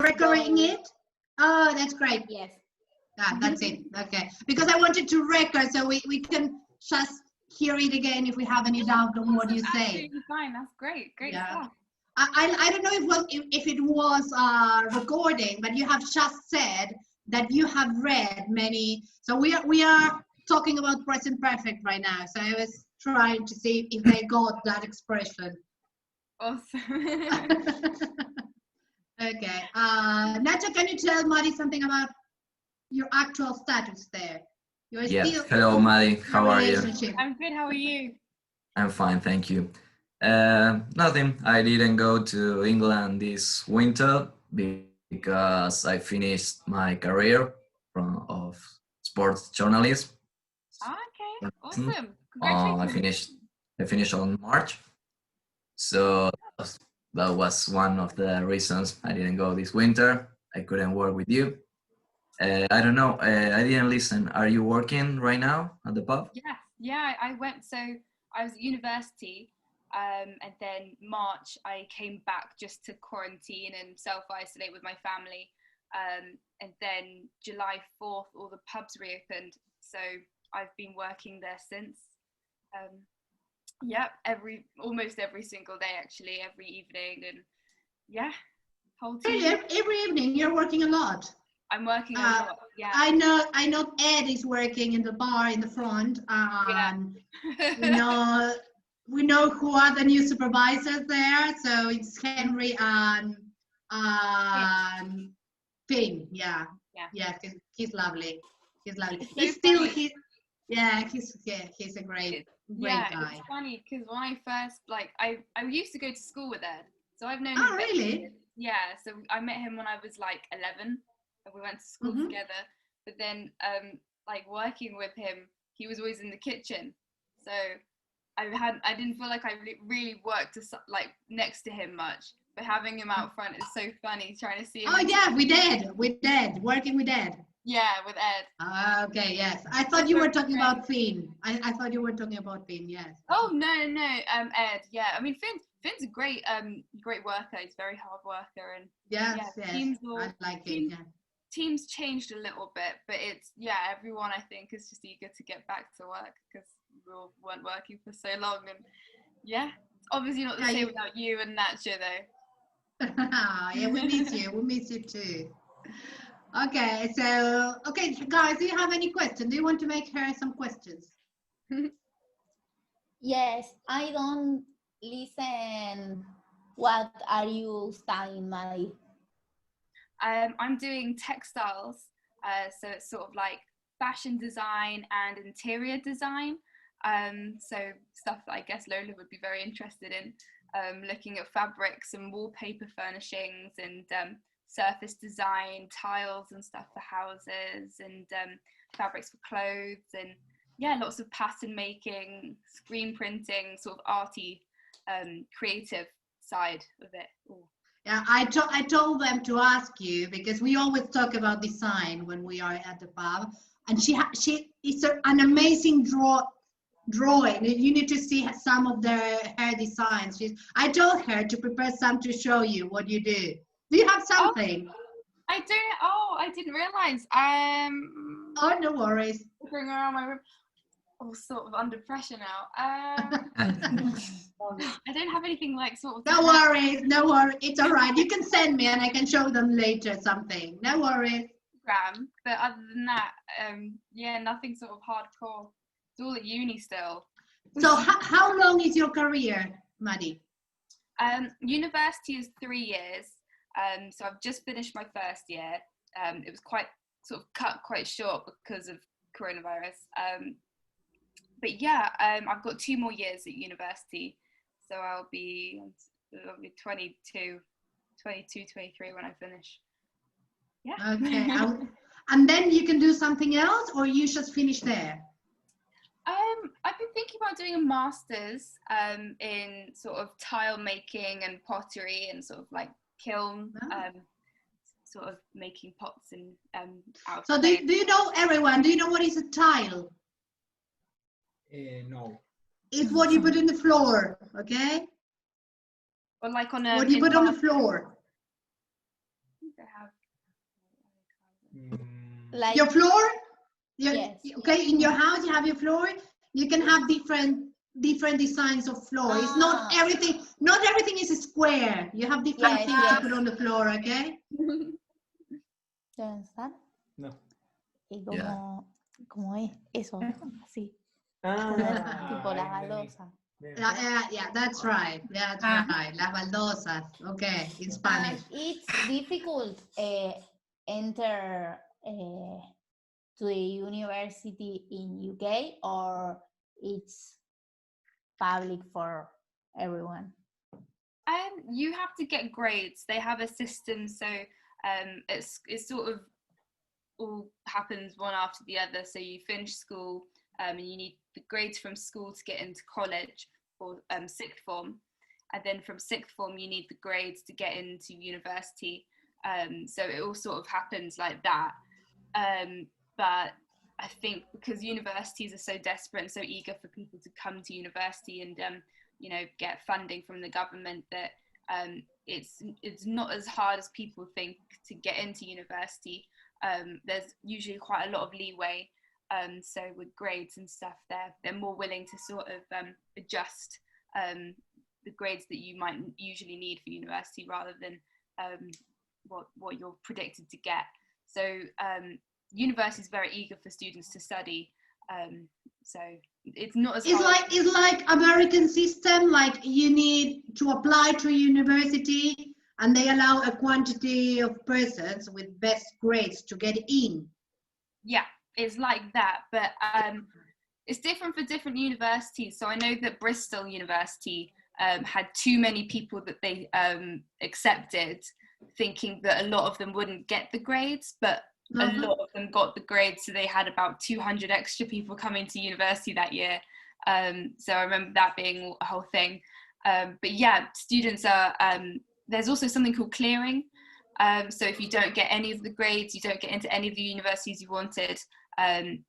recording it? Oh, that's great. Yes. That's it. Okay. Because I wanted to record so we can just hear it again if we have any doubt on what you say. Absolutely fine. That's great. Great stuff. I don't know if it was recording, but you have just said that you have read many. So we are talking about present perfect right now. So I was trying to see if they got that expression. Awesome. Okay. Nacho, can you tell Maddie something about your actual status there? You're Yes. still Hello, Maddie. How are you? I'm good. How are you? I'm fine, thank you. Nothing. I didn't go to England this winter because I finished my career of sports journalism. Okay. Awesome. I Congratulations. finished on March. So that was one of the reasons I didn't go this winter. I couldn't work with you. I don't know. I didn't listen. Are you working right now at the pub? Yeah. I went. So I was at university, and then March I came back just to quarantine and self-isolate with my family, and then July 4th all the pubs reopened. So I've been working there since. Yep, almost every single day actually, every evening, and yeah, whole team. every evening you're working a lot. I'm working a lot. Yeah. I know Ed is working in the bar in the front. We know who are the new supervisors there. So it's Henry and Finn. Yeah. He's lovely. He's lovely. He's a great guy. It's funny because when I first I used to go to school with Ed, so I've known him. Oh, really? Yeah, so I met him when I was like 11. We went to school together, but then working with him, he was always in the kitchen, so I didn't feel like I really worked next to him much, but having him out front is so funny, trying to see him. Oh yeah, we did working with Ed. Yeah, with Ed. Okay, yes, I thought you were talking about Finn. I thought you were talking about Finn. Yes. Oh no, Ed. Yeah, I mean Finn's a great worker. He's a very hard worker, and I like it. Yeah. Teams changed a little bit, but it's everyone I think is just eager to get back to work because we all weren't working for so long, and it's obviously not the same without you and Nacho though. Yeah, we miss you. We miss you too. Okay, so guys, do you have any questions? Do you want to make her some questions? Yes, I don't listen. What are you studying, Maddie? I'm doing textiles, so it's sort of like fashion design and interior design. So stuff that I guess Lola would be very interested in, looking at fabrics and wallpaper furnishings and surface design, tiles and stuff for houses, and fabrics for clothes, and lots of pattern making, screen printing, sort of arty, creative side of it. Ooh. Yeah, I told them to ask you because we always talk about design when we are at the pub, and she is an amazing drawing. You need to see some of her designs. I told her to prepare some to show you what you do. Do you have something? I don't. Oh, I didn't realize. Oh, no worries. Going around my room. Oh, sort of under pressure now. I don't have anything sort of. No worries. It's all right. You can send me and I can show them later something. No worries. But other than that, nothing sort of hardcore. It's all at uni still. So how long is your career, Maddie? University is 3 years. So I've just finished my first year. It was cut quite short because of coronavirus. But I've got 2 more years at university, so I'll be 22, 23 when I finish. Yeah. Okay. And then you can do something else, or you just finish there? I've been thinking about doing a master's in sort of tile making and pottery and sort of like kiln, sort of making pots and out. So do you know, everyone? Do you know what is a tile? No. It's what you put in the floor, okay? Or like on what you put on the floor. they have. Like Your floor? Yes. Okay, in your house you have your floor. You can have different designs of floor. It's not Ah. everything is a square. You have different Yes, things yes. to put on the floor, okay? ¿You understand? No. Y Yeah. como es eso, así. Ah, Tipo la bien, bien, baldosa. bien. Yeah, that's right. Yeah, that's right. Las baldosas. Okay, in Spanish. It's difficult enter to the university in UK, or it's public for everyone? You have to get grades. They have a system, so it's sort of all happens one after the other. So you finish school, and you need the grades from school to get into college or sixth form, and then from sixth form you need the grades to get into university. So it all sort of happens like that. But I think because universities are so desperate and so eager for people to come to university and get funding from the government, that it's not as hard as people think to get into university. There's usually quite a lot of leeway. So with grades and stuff, they're more willing to sort of adjust the grades that you might usually need for university rather than what you're predicted to get. So university is very eager for students to study. So it's not as hard. It's like American system, like you need to apply to a university and they allow a quantity of persons with best grades to get in. Yeah, it's like that, but it's different for different universities. So I know that Bristol University had too many people that they accepted, thinking that a lot of them wouldn't get the grades, but a lot of them got the grades, so they had about 200 extra people coming to university that year. So I remember that being a whole thing. But yeah, students are, there's also something called clearing. So if you don't get any of the grades, you don't get into any of the universities you wanted,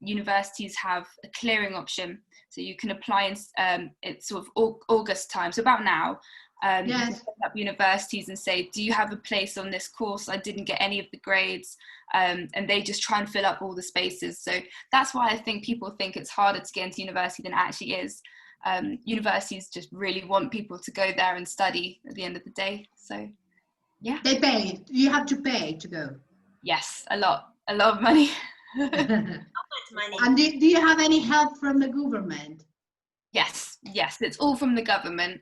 universities have a clearing option. So you can apply in it's sort of August time, so about now. You can set up universities and say, do you have a place on this course? I didn't get any of the grades. And they just try and fill up all the spaces. So that's why I think people think it's harder to get into university than it actually is. Universities just really want people to go there and study at the end of the day. So yeah. They pay. You have to pay to go. Yes, a lot of money. How much money? And do you have any help from the government? Yes, it's all from the government.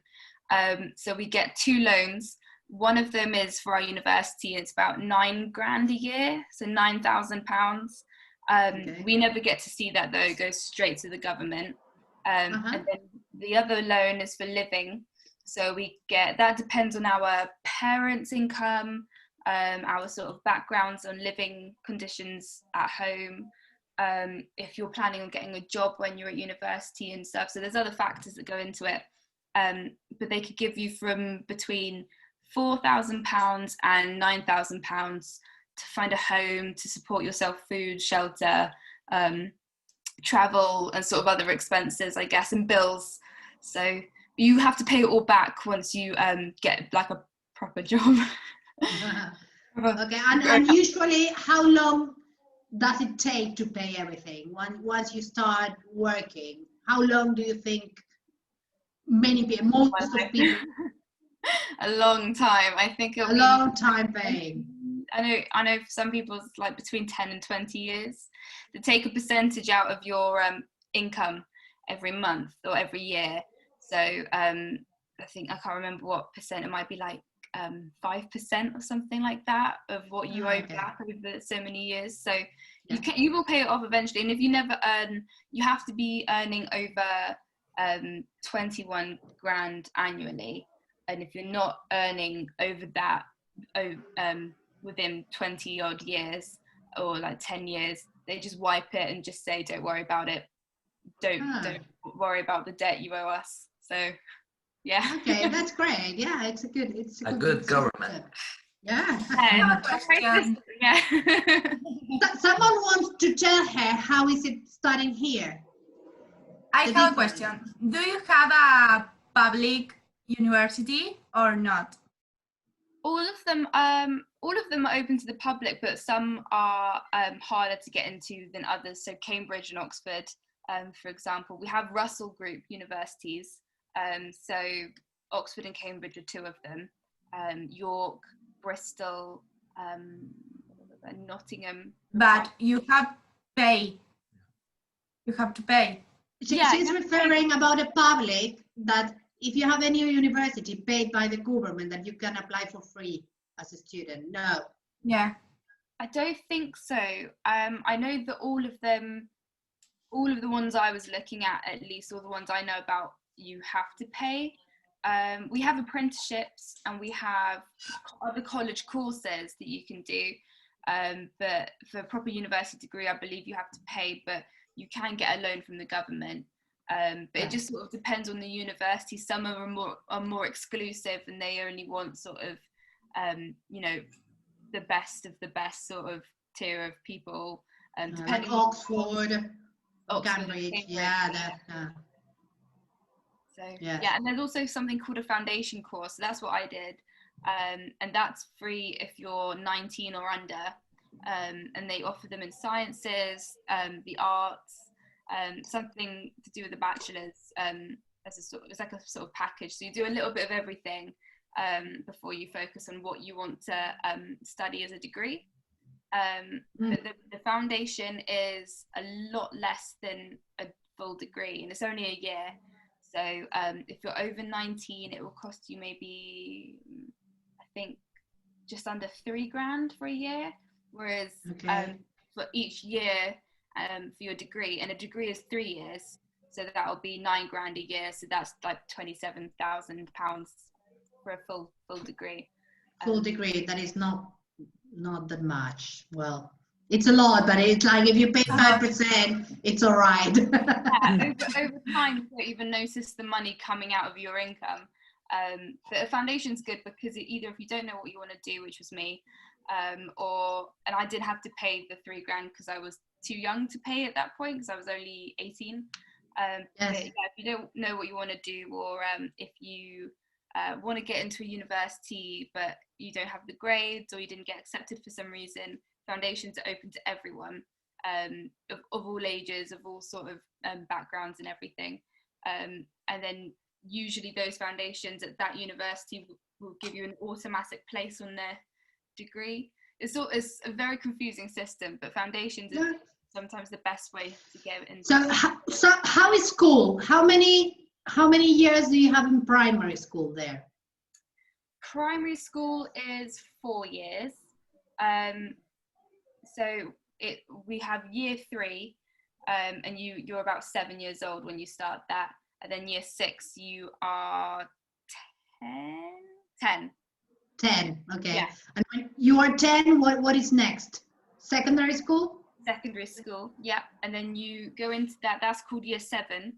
So we get 2 loans. One of them is for our university. It's about £9,000 a year, so £9,000. Okay. We never get to see that though; it goes straight to the government. And then the other loan is for living. So we get, that depends on our parents' income, our sort of backgrounds on living conditions at home. If you're planning on getting a job when you're at university and stuff. So there's other factors that go into it. But they could give you from between £4,000 and £9,000 to find a home, to support yourself, food, shelter, travel, and sort of other expenses, I guess, and bills. So you have to pay it all back once you get like a proper job. Okay, and usually how long does it take to pay everything? Once you start working, how long do you think most of people? A long time. I think it'll a long time paying. I know for some people it's like between 10 and 20 years. They take a percentage out of your income every month or every year. So I think, I can't remember what percent, it might be like 5% or something like that of what you owe back over so many years. So you will pay it off eventually. And if you never earn, you have to be earning over 21 grand annually. And if you're not earning over that within 20 odd years or like 10 years, they just wipe it and just say, don't worry about it. Don't worry about the debt you owe us. So yeah. Okay, that's great. Yeah, it's a good government. Yeah. Yeah. Someone wants to tell her how is it studying here? I have a question. Do you have a public university or not? All of them, All of them are open to the public, but some are harder to get into than others. So Cambridge and Oxford, for example. We have Russell Group universities. So Oxford and Cambridge are two of them. York, Bristol, Nottingham. But you have to pay. You have to pay. She's referring about a public that if you have any university paid by the government that you can apply for free as a student. No. Yeah. I don't think so. I know that all of the ones I was looking at least, all the ones I know about, you have to pay. We have apprenticeships and we have other college courses that you can do. But for a proper university degree, I believe you have to pay, but you can get a loan from the government. But it just sort of depends on the university. Some are more exclusive and they only want sort of, you know, the best of the best sort of tier of people. Like Oxford, Cambridge, yeah. So yeah, and there's also something called a foundation course. So that's what I did, and that's free if you're 19 or under. And they offer them in sciences, the arts, something to do with the bachelor's, it's like a sort of package. So you do a little bit of everything before you focus on what you want to study as a degree. But the foundation is a lot less than a full degree, and it's only a year. So if you're over 19, it will cost you maybe, I think, just under $3,000 for a year. Whereas for each year for your degree, and a degree is 3 years, so that'll be $9,000 a year. So that's like £27,000 for a full degree. Full degree, that is not that much. Well, it's a lot, but it's like if you pay 5%, it's all right. Yeah, over time, you don't even notice the money coming out of your income. But a foundation's good because either if you don't know what you want to do, which was me, and I did have to pay the $3,000 because I was too young to pay at that point because I was only 18. But yeah, if you don't know what you want to do, or if you want to get into a university but you don't have the grades or you didn't get accepted for some reason, foundations are open to everyone, of all ages, of all sort of backgrounds and everything. And then usually those foundations at that university will give you an automatic place on their degree. It's a very confusing system, but foundations is sometimes the best way to get into. So how is school? How many years do you have in primary school there? Primary school is 4 years. So we have year 3, and you're about 7 years old when you start that, and then year 6 you are 10. 10, okay. Yeah. And when you are 10, what is next? Secondary school? Secondary school, yeah. And then you go into that's called year 7,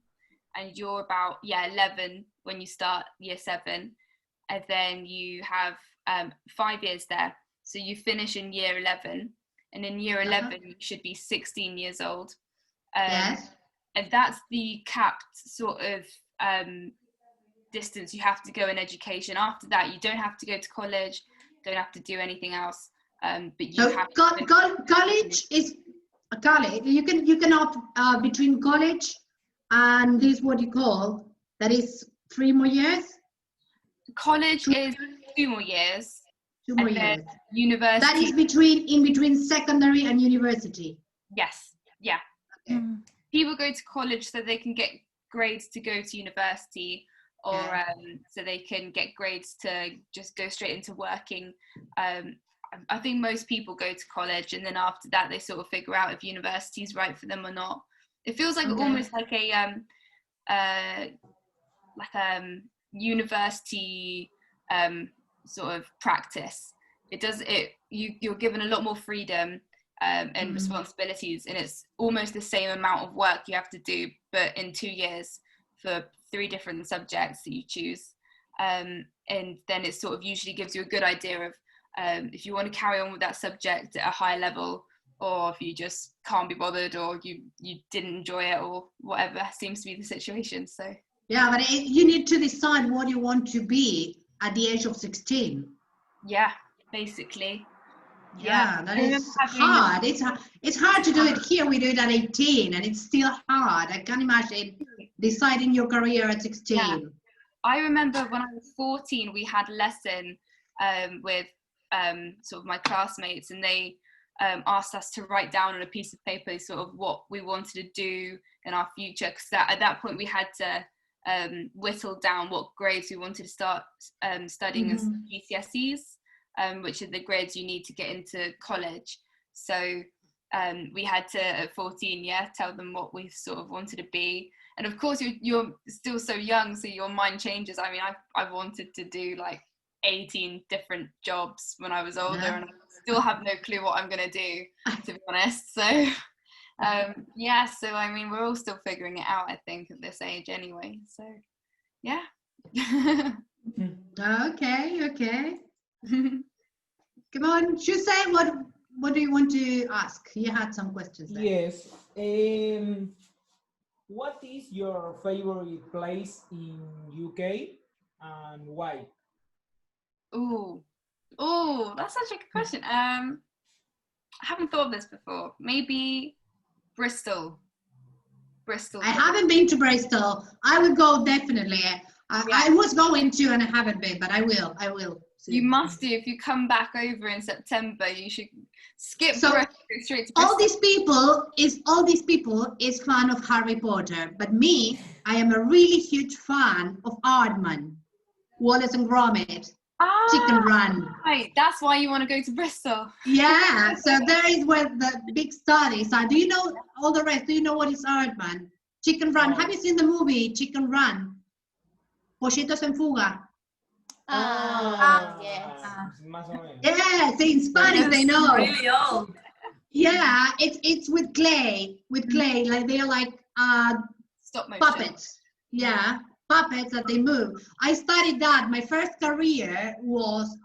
and you're about 11 when you start year 7, and then you have 5 years there. So you finish in year 11, and in year 11 you should be 16 years old. Yes. And that's the capped sort of distance you have to go in education. After that, you don't have to go to college, don't have to do anything else. But you have college is a college. You can opt between college and this what you call that is 3 more years. College is 2 more years. 2 more years. University. That is in between secondary and university. Yes. Yeah. Okay. People go to college so they can get grades to go to university, or so they can get grades to just go straight into working. I think most people go to college, and then after that they sort of figure out if university is right for them or not. It feels like almost like a university sort of practice. You're given a lot more freedom and responsibilities, and it's almost the same amount of work you have to do, but in 2 years for 3 different subjects that you choose. And then it sort of usually gives you a good idea of if you want to carry on with that subject at a high level, or if you just can't be bothered, or you didn't enjoy it, or whatever seems to be the situation. So yeah, but you need to decide what you want to be at the age of 16. Yeah, basically. Yeah, that I remember is having- hard. It's hard to do it here. We do it at 18, and it's still hard. I can't imagine deciding your career at 16. Yeah. I remember when I was 14, we had a lesson with sort of my classmates, and they asked us to write down on a piece of paper sort of what we wanted to do in our future, because at that point we had to whittle down what grades we wanted to start studying as GCSEs, which are the grades you need to get into college. So we had to, at 14, tell them what we sort of wanted to be. And of course, you're still so young, so your mind changes. I mean, I wanted to do like 18 different jobs when I was older, and I still have no clue what I'm going to do, to be honest. So, so I mean, we're all still figuring it out, I think, at this age anyway. So, yeah. Okay. Come on, Jose, what do you want to ask? You had some questions there. Yes. What is your favorite place in UK and why? Oh, that's such a good question. I haven't thought of this before. Maybe Bristol. I haven't been to Bristol. I would go definitely. I was going to, and I haven't been, but I will. soon. You must do. If you come back over in September, you should skip So, Bristol, go straight to Bristol. all these people is fan of Harry Potter, but me, I am a really huge fan of Aardman, Wallace and Gromit, Chicken Run. Right, that's why you want to go to Bristol. Yeah, so there is where the big studies are. Do you know all the rest? Do you know what is Aardman? Chicken Run. Have you seen the movie Chicken Run? Pollitos en Fuga. Yes. Más o menos. Yes, in Spanish they know. Really old. Yeah, it's with clay, like they're like Stop motion. puppets. Yeah, puppets that they move. I studied that. My first career was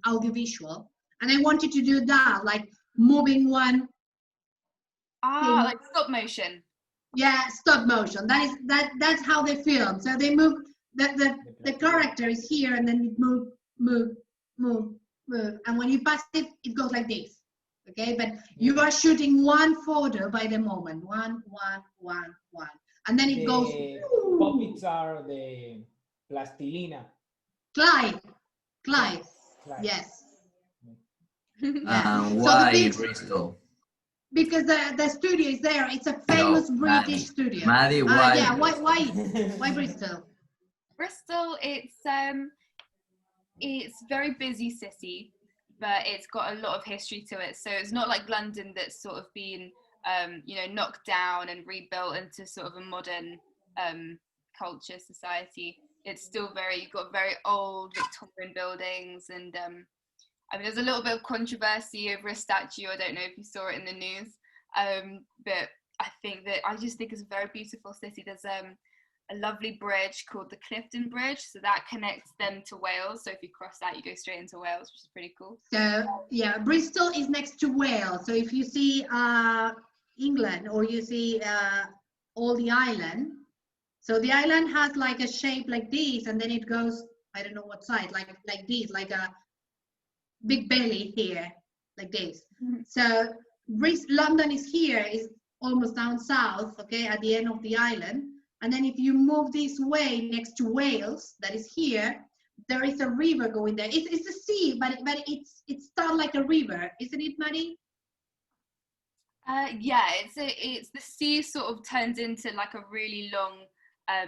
audiovisual, and I wanted to do that, like moving one. Like stop motion. Yeah, stop motion. That's how they film. So they move. The character is here, and then it move, and when you pass it, it goes like this. Okay, but you are shooting one photo by the moment, one, and then it goes. Puppets are the plastilina. Clyde, Clyde. yes. And So why the thing- Bristol? Because the studio is there. It's a famous British Maddie. studio. Maddie, why? Yeah, Bristol? why Bristol? Bristol, it's very busy city, but it's got a lot of history to it. So it's not like London that's sort of been, knocked down and rebuilt into sort of a modern culture society. It's still you've got very old Victorian buildings, and I mean, there's a little bit of controversy over a statue. I don't know if you saw it in the news, but I just think it's a very beautiful city. There's a lovely bridge called the Clifton Bridge, so that connects them to Wales. So if you cross that, you go straight into Wales, which is pretty cool. So yeah, Bristol is next to Wales. So if you see England, or you see all the island, so the island has like a shape like this, and then it goes, I don't know what side, like this, like a big belly here, like this. So London is here, is almost down south, okay, at the end of the island. And then if you move this way next to Wales, that is here, there is a river going there. It's a sea, but it's not like a river, isn't it, Maddie? It's the sea sort of turns into like a really long,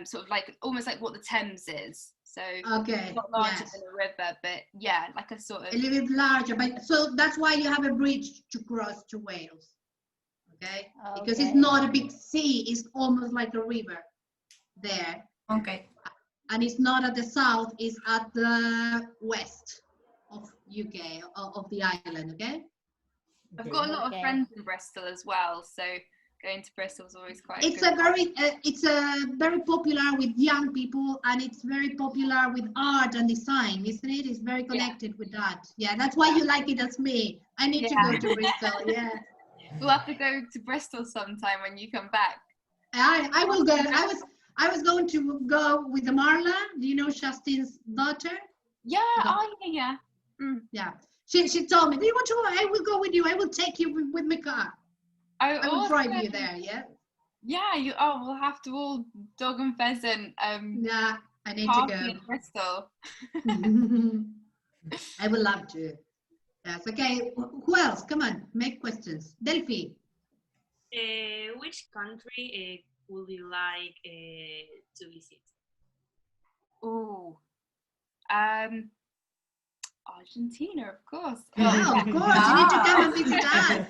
sort of like almost like what the Thames is. So Okay. not larger Yes. than a river, but yeah, like a sort A of. little bit larger, but so that's why you have a bridge to cross to Wales. Okay? Because it's Okay. not a big sea, it's almost like a river there. Okay. And it's not at the south, it's at the west of UK, of the island, okay? I've got a lot of Okay. friends in Bristol as well, so going to Bristol is always quite. It's good. a very popular with young people, and it's very popular with art and design, isn't it? It's very connected with that. Yeah, that's why you like it as me. I need to go to Bristol, yeah. We'll have to go to Bristol sometime when you come back. I will go. I was going to go with Marla. Do you know Justin's daughter? Yeah. Okay. Oh yeah. Yeah. She told me, do you want to go? I will go with you. I will take you with my car. I will drive you there, yeah? Yeah, we'll have to all dog and pheasant Yeah, I need to party go. in Bristol. I would love to. Yes, okay. Who else? Come on, make questions. Delphi. Which country would you like to visit? Ooh, Argentina, of course. Yeah, of course. You need to come and visit us.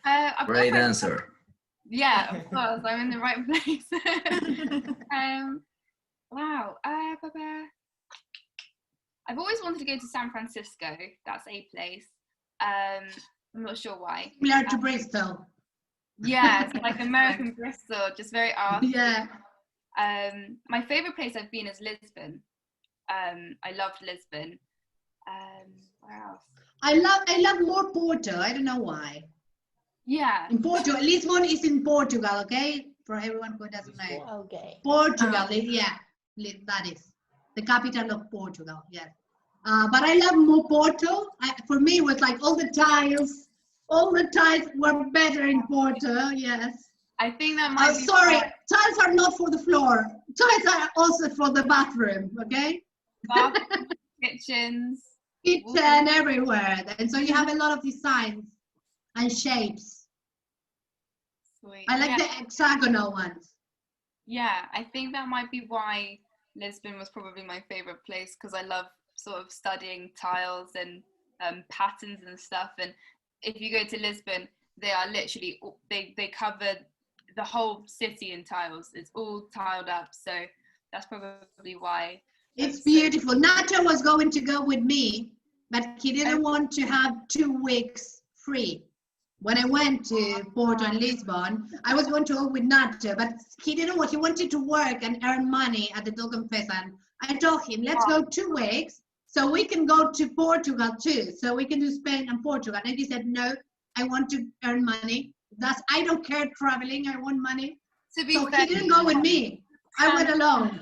I've got Great friends- answer. Yeah, of course, I'm in the right place. Wow. I've always wanted to go to San Francisco. That's a place. I'm not sure why. Similar to Bristol. Yeah, it's like American Bristol, just very arty. Yeah. My favorite place I've been is Lisbon. I loved Lisbon. Where else? I love more Porto. I don't know why. Yeah. In Portugal, Lisbon is in Portugal, okay? For everyone who doesn't know. Okay. Portugal, yeah, that is the capital of Portugal, yes. But I love more Porto. For me, it was like all the tiles were better in Porto, yes. I think that might be Sorry, fun. tiles are not for the floor. Tiles are also for the bathroom, okay? Bathrooms, kitchens. Kitchen everywhere. And so you have a lot of designs and shapes. Sweet. I like Yeah. the hexagonal ones. Yeah, I think that might be why Lisbon was probably my favorite place, because I love sort of studying tiles and patterns and stuff. And if you go to Lisbon, they are literally they cover the whole city in tiles. It's all tiled up, so that's probably why. It's beautiful. Nacho was going to go with me, but he didn't want to have 2 weeks free. When I went to Porto and Lisbon, I was going to go with Nacho, but he didn't want. He wanted to work and earn money at the Dog and Pheasant. I told him, let's go 2 weeks so we can go to Portugal too. So we can do Spain and Portugal. And he said, no, I want to earn money. I don't care traveling. I want money. To be So fair, he didn't go with me. I went alone.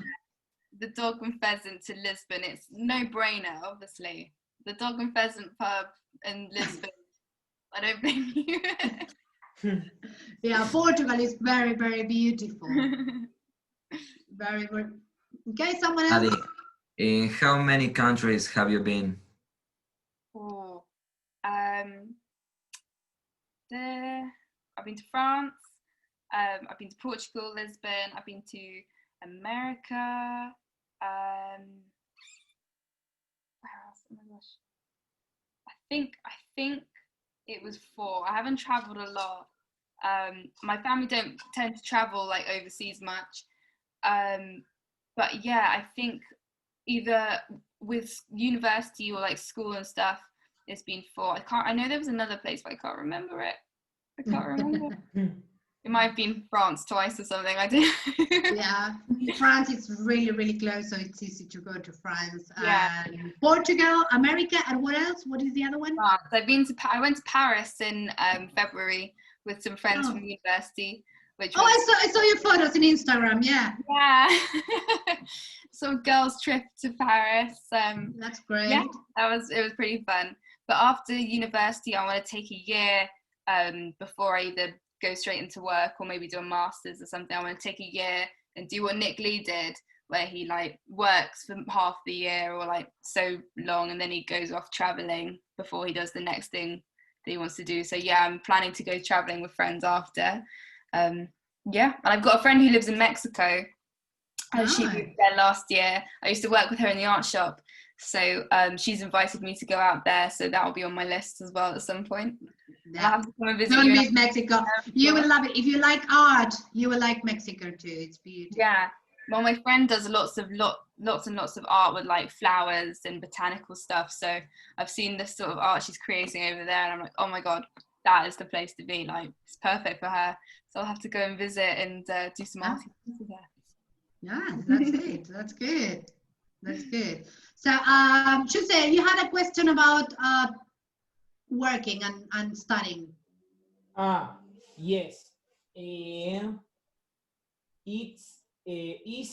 The Dog and Pheasant to Lisbon, it's no brainer, obviously. The Dog and Pheasant pub in Lisbon, I don't blame you. Yeah, Portugal is very, very beautiful. Very, very. Okay, someone else? Adi, in how many countries have you been? Oh, I've been to France, I've been to Portugal, Lisbon, I've been to America, where else? Oh my gosh. I think it was 4. I haven't traveled a lot. My family don't tend to travel like overseas much. But yeah, I think either with university or like school and stuff, it's been 4. I know there was another place, but I can't remember it. I can't remember. It might have been France twice or something. I did. Yeah, France is really, really close, so it's easy to go to France. Yeah. And Portugal, America, and what else? What is the other one? France. I went to Paris in February with some friends from university, which Oh, was I saw your photos on Instagram. Yeah, yeah, some girls' trip to Paris. that's great. Yeah, it was pretty fun. But after university, I want to take a year before I either go straight into work or maybe do a master's or something. I want to take a year and do what Nick Lee did, where he like works for half the year or like so long, and then he goes off traveling before he does the next thing that he wants to do. So yeah, I'm planning to go traveling with friends after. Yeah, and I've got a friend who lives in Mexico. She moved there last year. I used to work with her in the art shop, so she's invited me to go out there. So that will be on my list as well at some point. I'll have to come and visit Don't you. miss Mexico. You will love it. If you like art, you will like Mexico too. It's beautiful. Yeah. Well, my friend does lots and lots of art with like flowers and botanical stuff. So I've seen this sort of art she's creating over there, and I'm like, oh my god, that is the place to be. Like, it's perfect for her. So I'll have to go and visit and do some art with her. Yeah, that's it. That's good. That's good. So, Jose, you had a question about working and studying. Yes. Is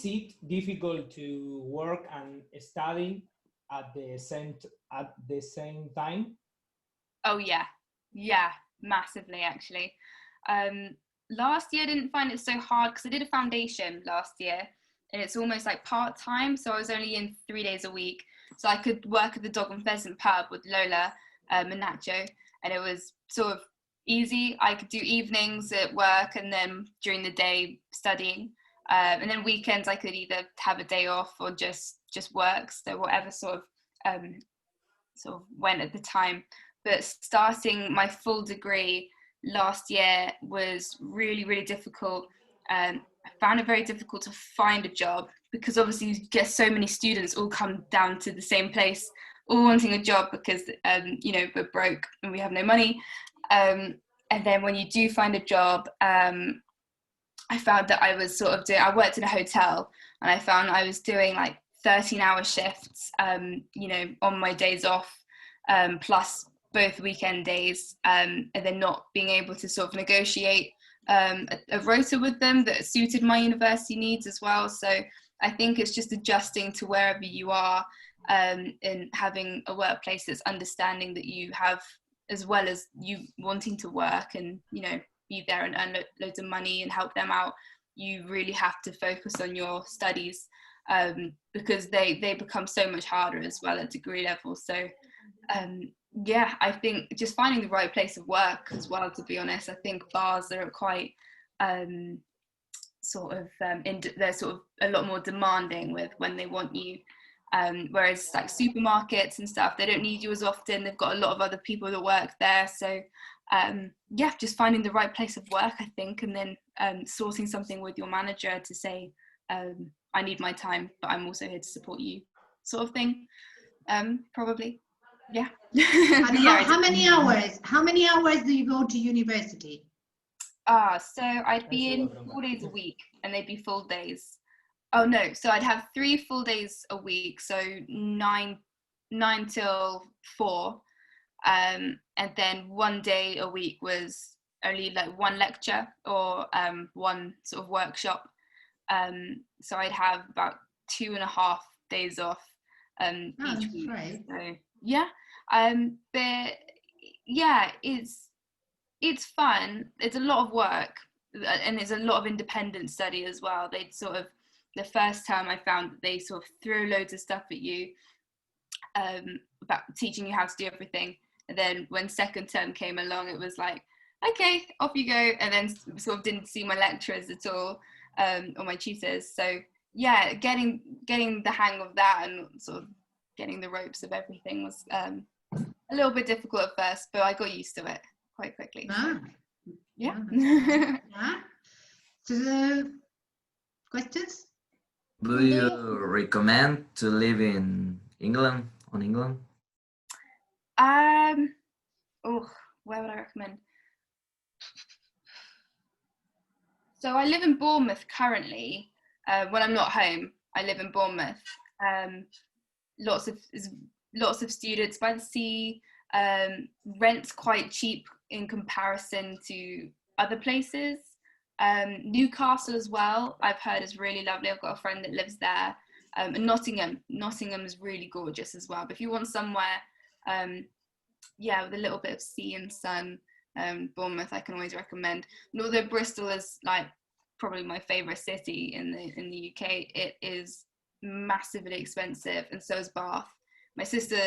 it difficult to work and study at the same time? Oh yeah, massively actually. Last year I didn't find it so hard because I did a foundation last year, and it's almost like part-time, so I was only in 3 days a week, so I could work at the Dog and Pheasant pub with Lola and Nacho, and it was sort of easy. I could do evenings at work and then during the day studying, and then weekends I could either have a day off or just work, so whatever sort of went at the time. But starting my full degree last year was really, really difficult. I found it very difficult to find a job because obviously you get so many students all come down to the same place, all wanting a job because, we're broke and we have no money. And then when you do find a job, I found that I was I worked in a hotel, and I found I was doing like 13-hour shifts, on my days off, plus both weekend days, and then not being able to sort of negotiate a rota with them that suited my university needs as well. So I think it's just adjusting to wherever you are, and having a workplace that's understanding that you have, as well as you wanting to work and, be there and earn loads of money and help them out. You really have to focus on your studies, because they become so much harder as well at degree level. So I think just finding the right place of work as well, to be honest. I think bars are quite they're sort of a lot more demanding with when they want you, whereas like supermarkets and stuff, they don't need you as often. They've got a lot of other people that work there. So just finding the right place of work, I think, and then sorting something with your manager to say, I need my time, but I'm also here to support you, sort of thing. Probably. Yeah. And how many hours? How many hours do you go to university? So I'd be in 4 days a week, and they'd be full days. Oh no, so I'd have 3 full days a week, so 9 till 4, and then 1 day a week was only like 1 lecture or 1 sort of workshop. So I'd have about 2.5 days off each week. Right. So yeah, but yeah, it's fun. It's a lot of work, and there's a lot of independent study as well. They'd sort of, the first time I found that they sort of throw loads of stuff at you, about teaching you how to do everything. And then when second term came along, it was like, okay, off you go. And then sort of didn't see my lecturers at all, or my tutors. So yeah, getting the hang of that and sort of getting the ropes of everything was a little bit difficult at first, but I got used to it quite quickly. So, yeah. So, questions? Do you recommend to live in England? Where would I recommend? So I live in Bournemouth currently. When I'm not home, I live in Bournemouth. Lots of students by the sea. Rent's quite cheap in comparison to other places. Newcastle as well, I've heard, is really lovely. I've got a friend that lives there. And Nottingham is really gorgeous as well. But if you want somewhere, with a little bit of sea and sun, Bournemouth I can always recommend. And although Bristol is like probably my favourite city in the UK, it is massively expensive, and so is Bath. My sister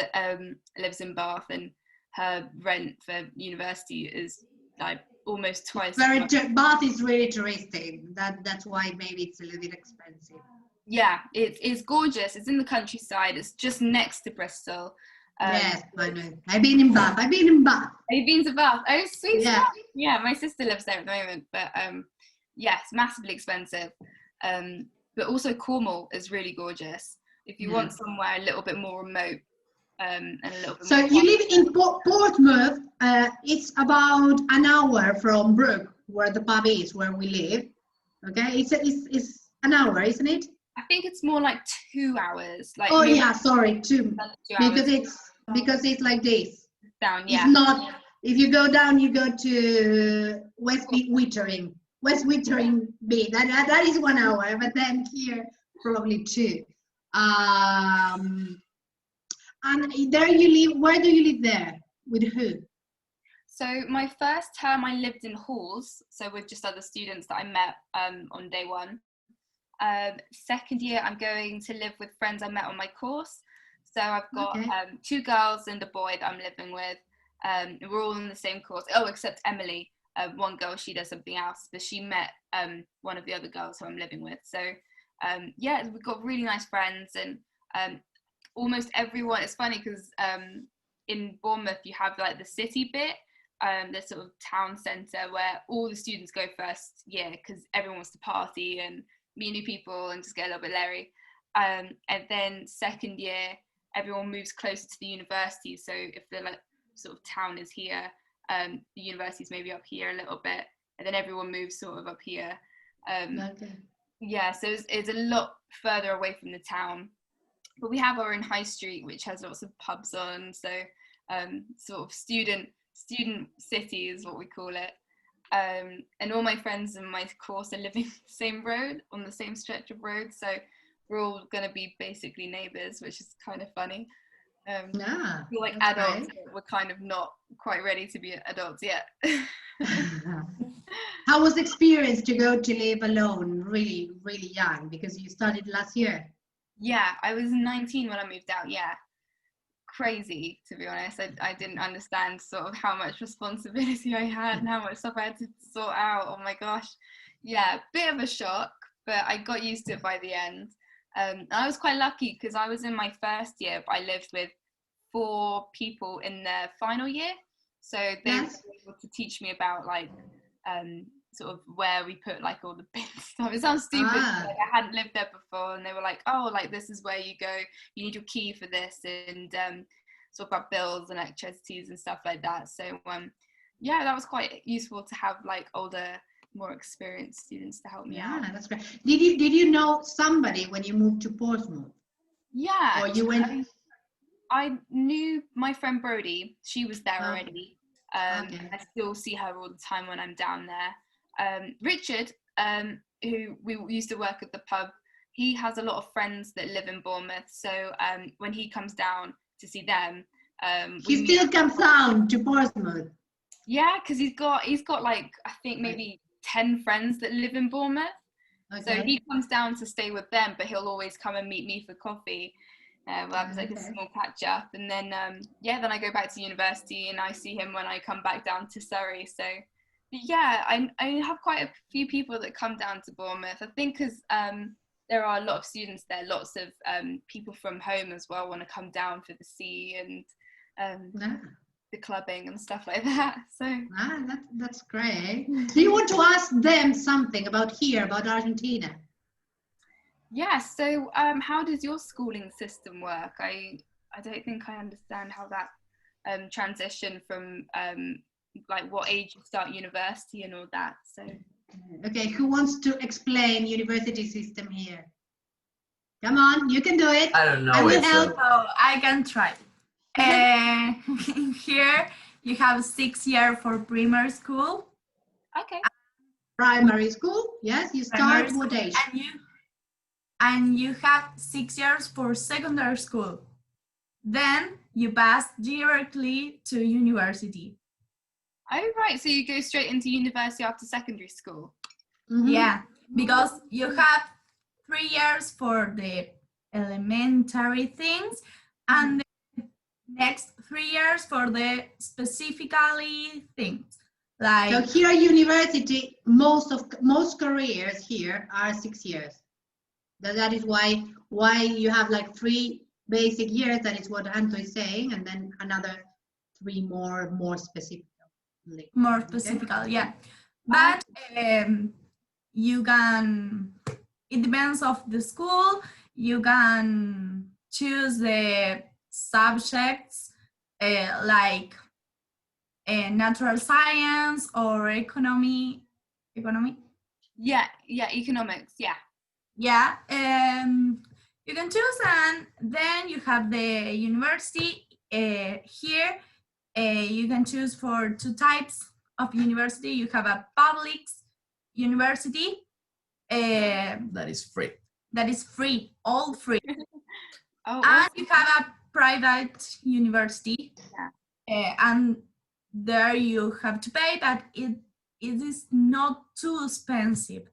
lives in Bath, and her rent for university is like almost twice. Bath is really touristic. That's why maybe it's a little bit expensive. Yeah, it's gorgeous. It's in the countryside. It's just next to Bristol. Yes, I know. I've been in Bath. Have you been to Bath? Oh, sweet. Yeah. Yeah, my sister lives there at the moment, but it's massively expensive. But also Cornwall is really gorgeous. If you want somewhere a little bit more remote, and a little bit. So more you live in Portsmouth. It's about an hour from Brooke, where the pub is, where we live. Okay, it's an hour, isn't it? I think it's more like 2 hours. Like 2. Because it's like this. Down, yeah. It's not. If you go down, you go to West Wittering Bay. That is 1 hour, but then here probably 2. And there you live, where do you live there? With who? So my first term I lived in halls, so with just other students that I met on day one. Second year I'm going to live with friends I met on my course. So I've got Okay. 2 girls and a boy that I'm living with. We're all in the same course. Oh, except Emily. One girl, she does something else, but she met one of the other girls who I'm living with. So yeah, we've got really nice friends, and almost everyone. It's funny because in Bournemouth you have like the city bit, the sort of town centre where all the students go first year because everyone wants to party and meet new people and just get a little bit leery. And then second year, everyone moves closer to the university. So if the like sort of town is here, the university's maybe up here a little bit, and then everyone moves sort of up here. Okay. Yeah, so it's a lot further away from the town. But we have our own high street, which has lots of pubs on. So sort of student city is what we call it. And all my friends in my course are living the same road, on the same stretch of road. So we're all going to be basically neighbours, which is kind of funny. Yeah, We're like that's adults, great. but we're kind of not quite ready to be adults yet. How was the experience to go to live alone, really, really young, because you started last year? Yeah, I was 19 when I moved out. Yeah, crazy, to be honest. I didn't understand sort of how much responsibility I had and how much stuff I had to sort out. Oh my gosh. Yeah, bit of a shock, but I got used to it by the end. And I was quite lucky because I was in my first year, but I lived with 4 people in their final year. So they Yes. were able to teach me about like sort of where we put like all the bin stuff. It sounds stupid, Ah. like I hadn't lived there before, and they were like, oh, like this is where you go, you need your key for this, and talk about bills and electricities and stuff like that. So yeah, that was quite useful to have like older, more experienced students to help me out. Yeah, that's great. Did you know somebody when you moved to Portsmouth? Yeah, Or you went? I knew my friend Brody. She was there Okay. already. Okay. I still see her all the time when I'm down there. Richard, who we used to work at the pub, he has a lot of friends that live in Bournemouth. So when he comes down to see them, we He meet. still comes down to Portsmouth. Yeah, because he's got like I think maybe 10 friends that live in Bournemouth. So Okay. he comes down to stay with them, but he'll always come and meet me for coffee. We'll have like a Okay. small catch up, and then then I go back to university and I see him when I come back down to Surrey. So yeah, I have quite a few people that come down to Bournemouth. I think because there are a lot of students there, lots of people from home as well want to come down for the sea and Yeah. the clubbing and stuff like that. So That's great. Do you want to ask them something about here, about Argentina? yeah, so how does your schooling system work? I don't think I understand how that transition from like what age you start university and all that. So Okay, who wants to explain university system here? Come on, you can do it. I don't know. I will It's help. So I can try. Here you have 6 years for primary school, okay. Primary school, yes, you start Primary what age? and you have 6 years for secondary school. Then you pass directly to university. Oh right, so you go straight into university after secondary school. Mhm. Yeah, because you have 3 years for the elementary things and the next 3 years for the specifically things. So Like, here at university, most careers here are 6 years. That is why you have like 3 basic years. That is what Anto is saying, and then another 3 more specifically. more Okay? specifically, yeah. But you can, it depends of the school, you can choose the subjects like natural science or economy. Yeah, economics, yeah. Yeah, you can choose, and then you have the university here. You can choose for 2 types of university. You have a public university that is free. that is free, all free. Oh, And you have a private university, and there you have to pay, but it is not too expensive.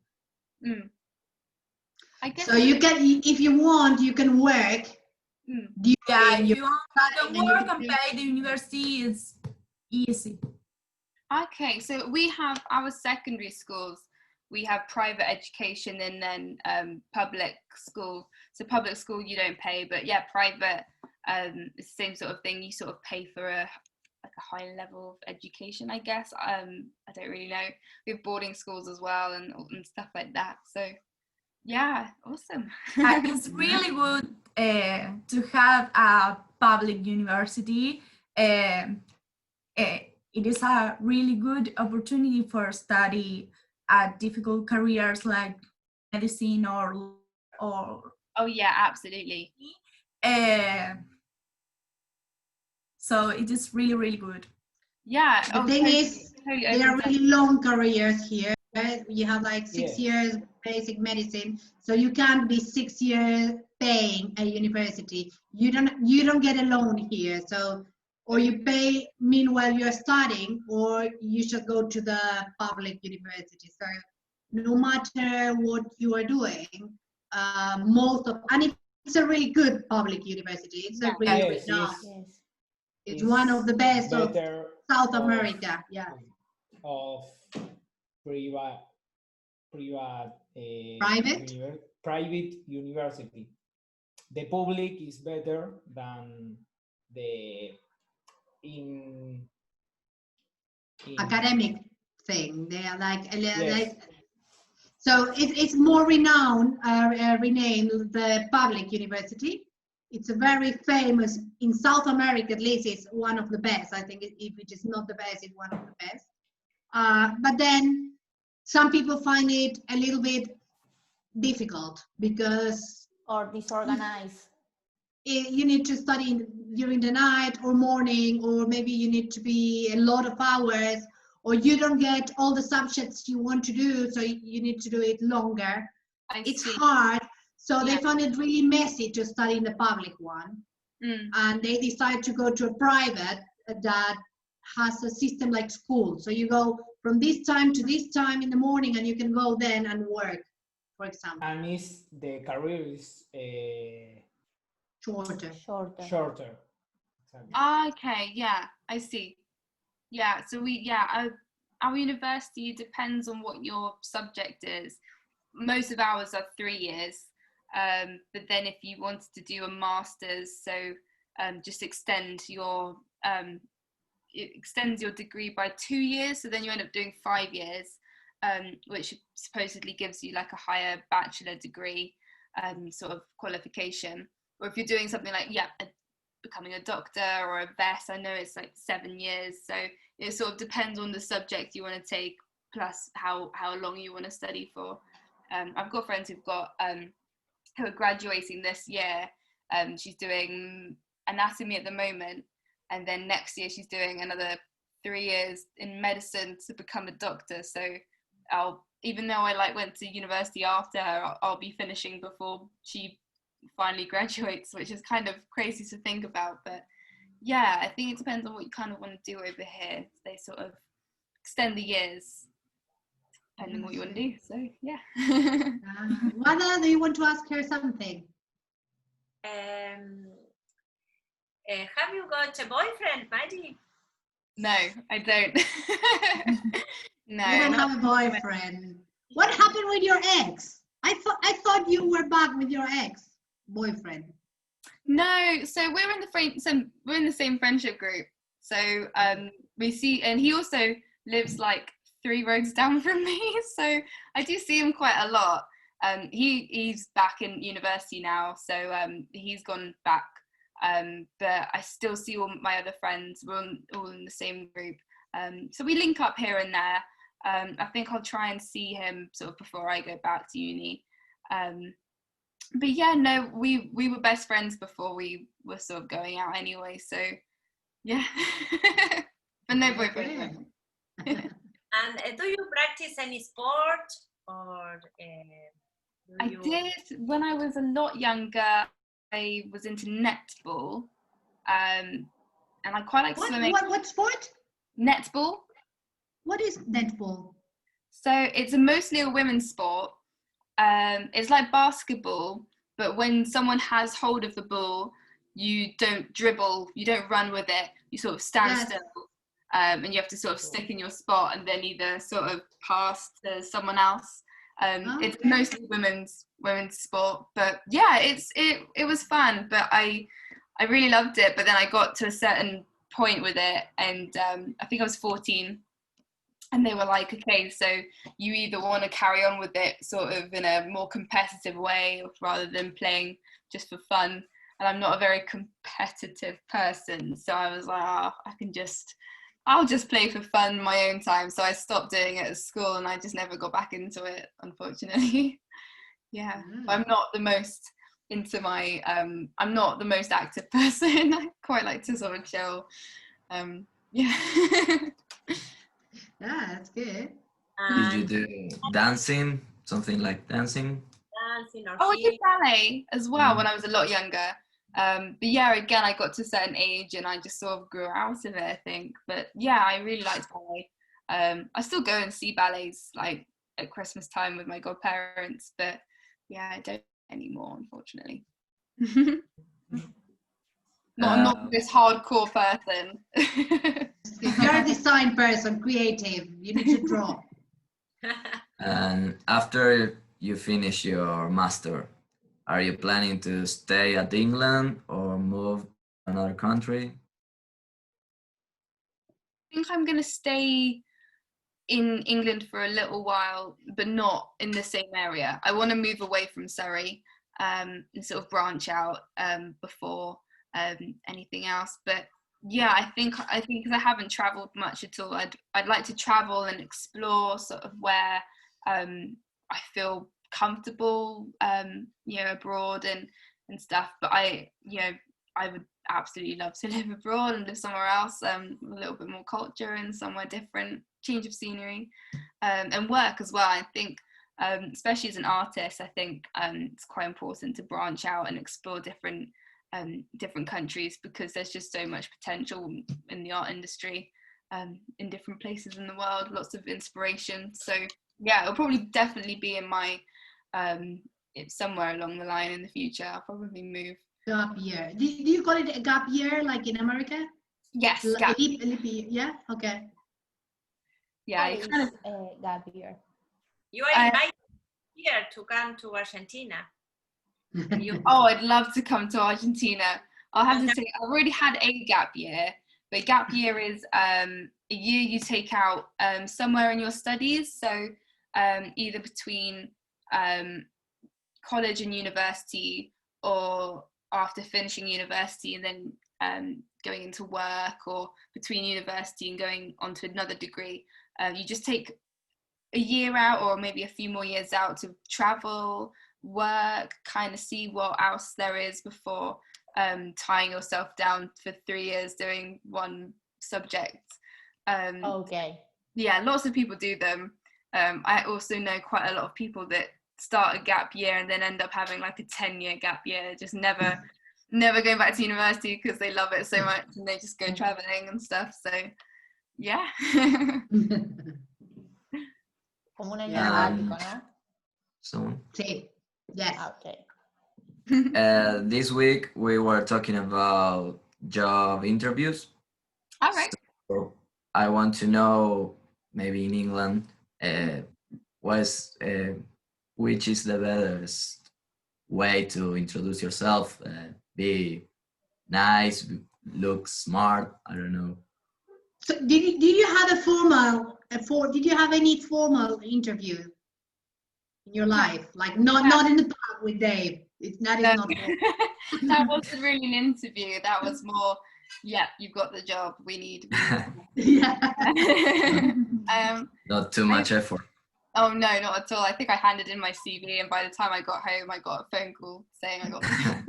I guess So you can, if you want, you can work. Yeah, if your you want to study and you work can and pay the university, it's easy. Okay, so we have our secondary schools, we have private education and then public school. So public school you don't pay, but yeah, private, it's the same sort of thing. You sort of pay for a high level of education, I guess. I don't really know. We have boarding schools as well and stuff like that. So yeah, awesome. It's really good to have a public university. It is a really good opportunity for study difficult careers like medicine or Oh yeah, absolutely. So it is really, really good. Yeah. The thing is, totally there are opens up. really long careers here. You have like 6 Yes. years basic medicine, so you can't be 6 years paying a university. You don't get a loan here, so or you pay meanwhile you're studying, or you should go to the public university. So no matter what you are doing, and it's a really good public university. It's a really Yes, renowned. yes. It's one of the best of better South of- America. Yeah. Of private Private? private university. The public is better than the in Academic thing. They are like, Yes. so it's more renowned, renamed the public university. It's a very famous in South America, at least it's one of the best. I think if it is not the best, it's one of the best. But then some people find it a little bit difficult because Or disorganized. you need to study during the night or morning, or maybe you need to be a lot of hours, or you don't get all the subjects you want to do, so you need to do it longer. It's see. hard, so they Yeah. found it really messy to study in the public one, and they decided to go to a private that has a system like school. So you go from this time to this time in the morning, and you can go then and work, for example, and the career is shorter. shorter. Exactly. Okay, yeah, I see. Yeah, so our university depends on what your subject is. Most of ours are 3 years, but then if you wanted to do a master's, so just it extends your degree by 2 years, so then you end up doing 5 years, which supposedly gives you like a higher bachelor degree sort of qualification. Or if you're doing something like becoming a doctor or a vet, I know it's like 7 years, so it sort of depends on the subject you want to take, plus how long you want to study for. I've got friends who are graduating this year. She's doing anatomy at the moment, and then next year she's doing another 3 years in medicine to become a doctor. So even though I went to university after her, I'll be finishing before she finally graduates, which is kind of crazy to think about. But yeah, I think it depends on what you kind of want to do over here. They sort of extend the years depending on what you want to do. So yeah. Wanda, do you want to ask her something? Have you got a boyfriend, Maddie? No, I don't. No. You don't have a boyfriend. What happened with your ex? I thought you were back with your ex-boyfriend. No, so we're in the same friendship group. So we see, and he also lives like 3 roads down from me. So I do see him quite a lot. He's back in university now, so he's gone back. But I still see all my other friends. We're all in the same group. So we link up here and there. I think I'll try and see him sort of before I go back to uni. But yeah, no, we were best friends before we were sort of going out anyway. So yeah, but no boyfriend. And do you practice any sport, or I did when I was a lot younger. I was into netball, and I quite like swimming. What sport? Netball. What is netball? So it's mostly a women's sport. It's like basketball, but when someone has hold of the ball, you don't dribble, you don't run with it, you sort of stand Yes. still, and you have to sort of stick in your spot and then either sort of pass to someone else. It's Okay. mostly women's sport, but yeah, it was fun, but I really loved it. But then I got to a certain point with it, and I think I was 14. And they were like, okay, so you either want to carry on with it sort of in a more competitive way rather than playing just for fun. And I'm not a very competitive person. So I was like, I'll just play for fun in my own time. So I stopped doing it at school and I just never got back into it, unfortunately. Yeah, I'm not the most into my, I'm not the most active person. I quite like to sort of chill. Yeah. Yeah, that's good. Did you do dancing? Something like dancing? Dancing or Oh, I did singing? ballet as well when I was a lot younger. But yeah, again, I got to a certain age and I just sort of grew out of it, I think. But yeah, I really liked ballet. I still go and see ballets like at Christmas time with my godparents, but yeah, I don't anymore, unfortunately. Not this hardcore person. If you're a design person, creative, you need to draw. And after you finish your master, are you planning to stay at England or move to another country? I think I'm going to stay in England for a little while, but not in the same area. I want to move away from Surrey and sort of branch out before anything else. But yeah, I think because I haven't travelled much at all, I'd like to travel and explore sort of where I feel comfortable, abroad and stuff. But I would absolutely love to live abroad and live somewhere else, a little bit more culture and somewhere different, change of scenery, and work as well. I think, especially as an artist, I think it's quite important to branch out and explore different countries, because there's just so much potential in the art industry in different places in the world, lots of inspiration. So yeah, it'll probably definitely be in my somewhere along the line in the future. I'll probably move. Gap year. Do you call it a gap year like in America? Yes, Gap. Yeah, okay. Yeah, What is gap year? You are invited here to come to Argentina. Oh, I'd love to come to Argentina. I'll have to say, I've already had a gap year, but gap year is a year you take out somewhere in your studies. So either between college and university, or after finishing university and then going into work, or between university and going on to another degree. You just take a year out, or maybe a few more years out, to travel, work, kind of see what else there is before tying yourself down for 3 years doing one subject. Okay. Yeah, lots of people do them. I also know quite a lot of people that start a gap year and then end up having like a 10-year gap year, just never going back to university because they love it so much, and they just go traveling and stuff. So yeah. Como un año Yeah. sabático, ¿no? So Sí. Yes. Okay. this week we were talking about job interviews. All right. So I want to know, maybe in England, which is the best way to introduce yourself? Be nice, look smart. I don't know. So did you have did you have any formal interview in your life? Like not in the pub with Dave. That is not. That wasn't really an interview. That was more, yeah, you've got the job. We need. Yeah. Not too much effort. Oh no, not at all. I think I handed in my CV, and by the time I got home, I got a phone call saying I got the job.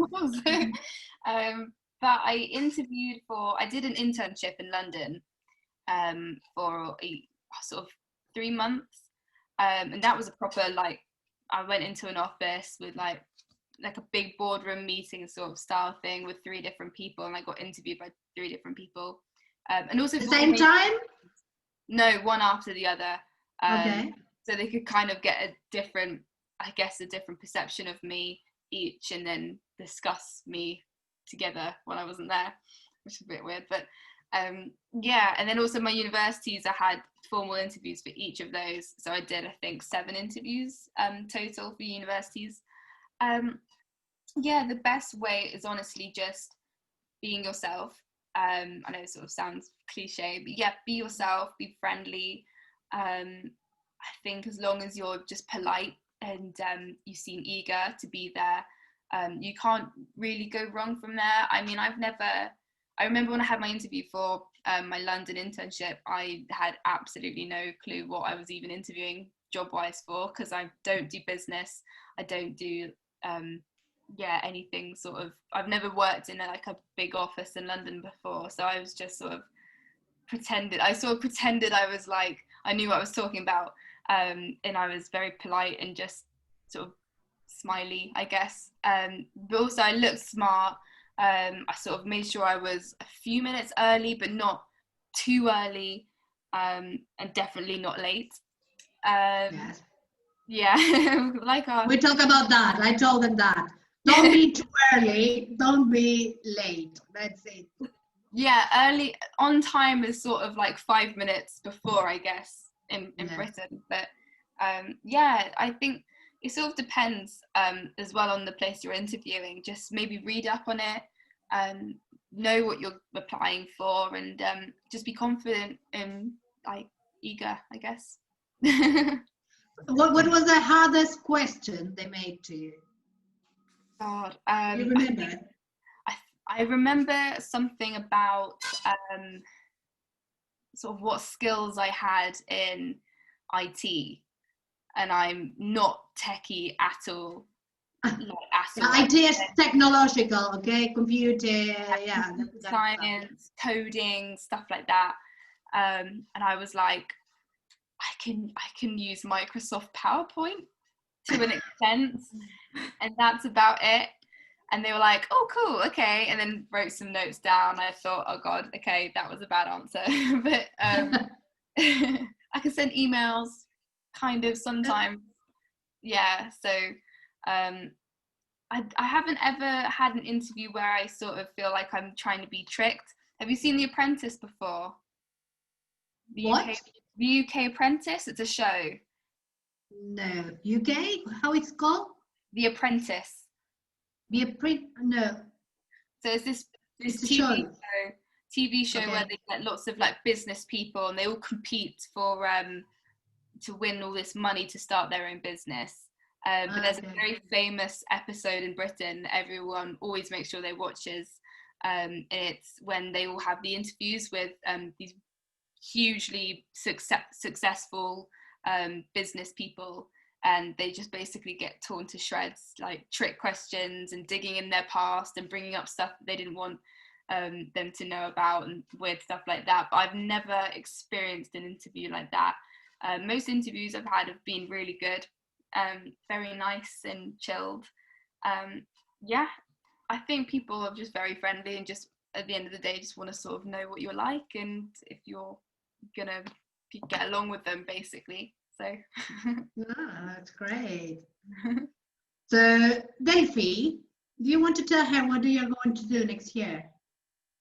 But I did an internship in London for a sort of 3 months, and that was a proper, like, I went into an office with like like a big boardroom meeting sort of style thing with 3 different people, and I got interviewed by 3 different people. And also At the same time? No, one after the other. Okay. So they could kind of get a different perception of me each, and then discuss me together when I wasn't there, which is a bit weird. But yeah, and then also my universities, I had formal interviews for each of those. So I did, I think, 7 interviews total for universities. Yeah, the best way is honestly just being yourself. I know it sort of sounds cliche, but yeah, be yourself, be friendly. I think as long as you're just polite and you seem eager to be there, you can't really go wrong from there. I mean, I remember when I had my interview for my London internship, I had absolutely no clue what I was even interviewing job-wise for, because I don't do business, I don't do anything sort of, I've never worked in a big office in London before, so I was just sort of pretended I was like, I knew what I was talking about, and I was very polite and just sort of smiley, I guess, but also I looked smart. I sort of made sure I was a few minutes early, but not too early, and definitely not late. Yes. Yeah, We talk about that. I told them that. Don't be too early. Don't be late. That's it. Yeah, early on time is sort of like 5 minutes before, I guess, in Britain. But yeah, I think it sort of depends as well on the place you're interviewing. Just maybe read up on it, know what you're applying for, and just be confident and eager, I guess. What was the hardest question they made to you? God, You remember? I remember something about sort of what skills I had in IT, and I'm not techie at all. IT is technological, okay? Computer, yeah. Science, coding, stuff like that. And I was like, I can use Microsoft PowerPoint to an extent, and that's about it. And they were like, oh, cool, okay. And then wrote some notes down. I thought, oh God, okay, that was a bad answer. But I can send emails kind of sometimes. Yeah, so I haven't ever had an interview where I sort of feel like I'm trying to be tricked. Have you seen The Apprentice before? The UK Apprentice, it's a show. No. UK? How it's called? The Apprentice. No. So it's this It's a TV show Okay. where they get lots of like business people, and they all compete for to win all this money to start their own business. But there's a very famous episode in Britain everyone always makes sure they watches. And it's when they all have the interviews with these hugely successful business people, and they just basically get torn to shreds, like trick questions and digging in their past and bringing up stuff that they didn't want them to know about, and weird stuff like that. But I've never experienced an interview like that. Most interviews I've had have been really good, very nice and chilled. Yeah, I think people are just very friendly, and just at the end of the day just want to sort of know what you're like and if you're gonna get along with them, basically. So that's great. So Delphi, do you want to tell her what you're going to do next year?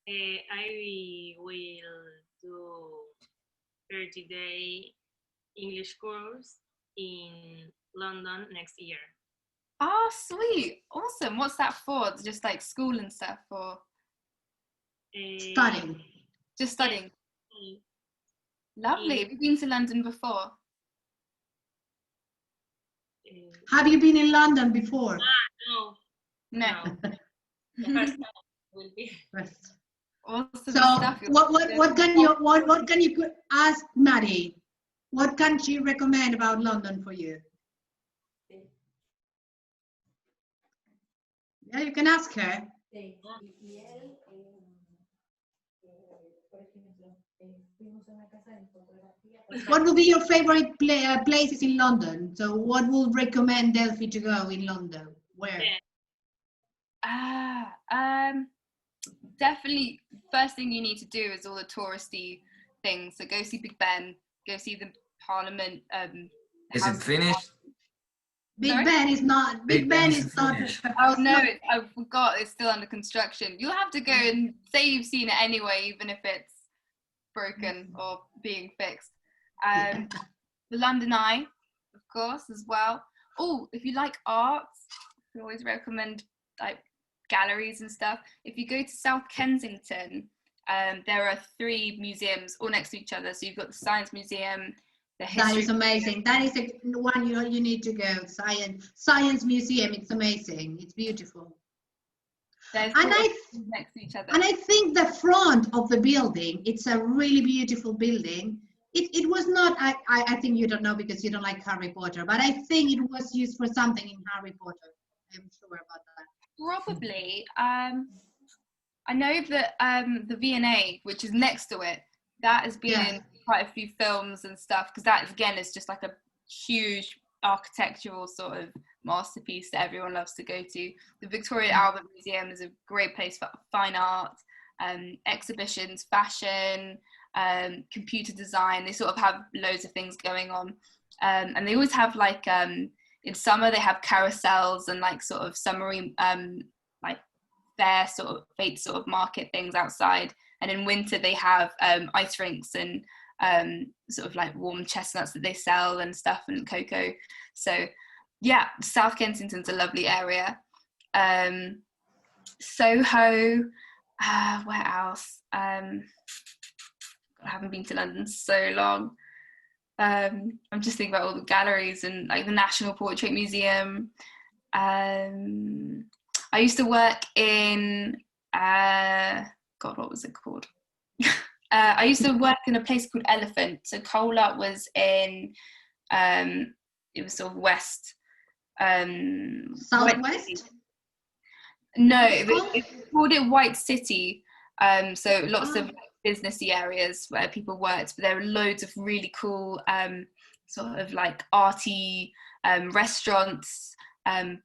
I will do 30-day English course in London next year. Oh, sweet, awesome. What's that for? Just like school and stuff, or Studying. just studying? Lovely. Have you been to London before? Have you been in London before? No. The first time will be. Awesome So stuff. what can you ask Maddie? What can she recommend about London for you? Yeah, you can ask her. What would be your favorite places in London? So what would recommend Delphi to go in London? Where? Definitely, first thing you need to do is all the touristy things. So go see Big Ben, go see the Parliament. Is House it of finished? Big Sorry? Ben is not. Big Ben is isn't not. finished. Oh no, I forgot it's still under construction. You'll have to go and say you've seen it anyway, even if it's broken or being fixed. Yeah. The London Eye, of course, as well. Oh, if you like art, I always recommend like galleries and stuff. If you go to South Kensington, there are 3 museums all next to each other. So you've got the Science Museum, the That History is amazing. That is the one you need to go. Science Museum. It's amazing. It's beautiful. There's And all I next to each other. And I think the front of the building, it's a really beautiful building. It was not, I think you don't know because you don't like Harry Potter, but I think it was used for something in Harry Potter. I'm sure about that. Probably. I know that the V&A, which is next to it, that has been Yeah. in quite a few films and stuff, because that, again, is just like a huge architectural sort of masterpiece that everyone loves to go to. The Victoria Albert Museum is a great place for fine art, exhibitions, fashion, computer design. They sort of have loads of things going on. And they always have like, in summer they have carousels and like sort of summery, like fair sort of fate sort of market things outside. And in winter they have ice rinks and sort of like warm chestnuts that they sell and stuff and cocoa. So yeah, South Kensington's a lovely area. Soho, where else? I haven't been to London so long. I'm just thinking about all the galleries and like the National Portrait Museum. I used to work in, God, what was it called? I used to work in a place called Elephant. So Cola was in, it was sort of west. Southwest? No, it called it White City. So lots of businessy areas where people worked, but there were loads of really cool sort of like arty restaurants,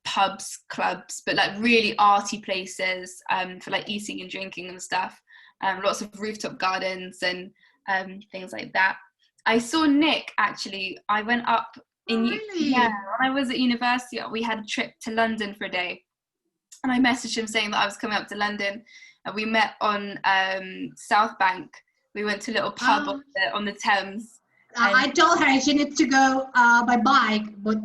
pubs, clubs, but like really arty places for like eating and drinking and stuff. Lots of rooftop gardens and things like that. I saw Nick actually. I went up in really? Yeah, when I was at university, we had a trip to London for a day, and I messaged him saying that I was coming up to London, and we met on South Bank. We went to a little pub on the Thames. I told her she needs to go by bike, but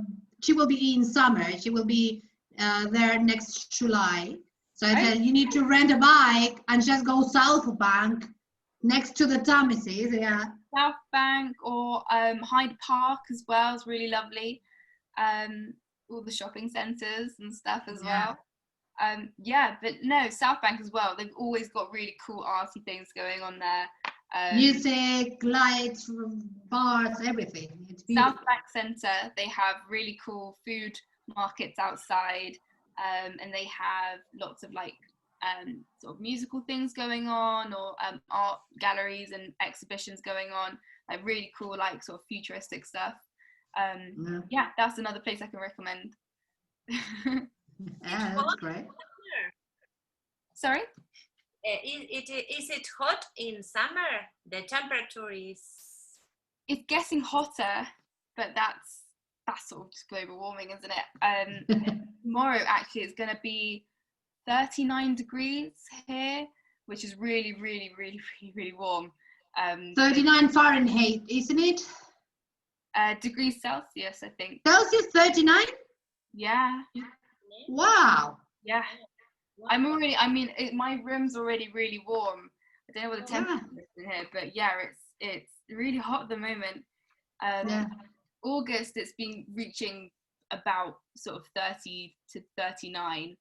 she will be in summer. She will be there next July. So I said, you need to rent a bike and just go South Bank next to the Thameses. Yeah. South Bank or Hyde Park as well is really lovely. All the shopping centres and stuff as well. Yeah, but no, South Bank as well. They've always got really cool arty things going on there. Music, lights, bars, everything. It's beautiful. South Bank Centre, they have really cool food markets outside, and they have lots of like sort of musical things going on, or art galleries and exhibitions going on, like really cool like sort of futuristic stuff. Yeah, that's another place I can recommend. Yeah, that's great. Sorry? Is it hot in summer? The temperature is... It's getting hotter, but that's sort of just global warming, isn't it? Tomorrow actually it's going to be 39 degrees here, which is really, really, really, really, really warm. 39 Fahrenheit, isn't it? Degrees Celsius, I think. Celsius 39? Yeah. Wow. Yeah. My room's already really warm. I don't know what the temperature is in here, but yeah, it's really hot at the moment. August, it's been reaching about sort of 30 to 39,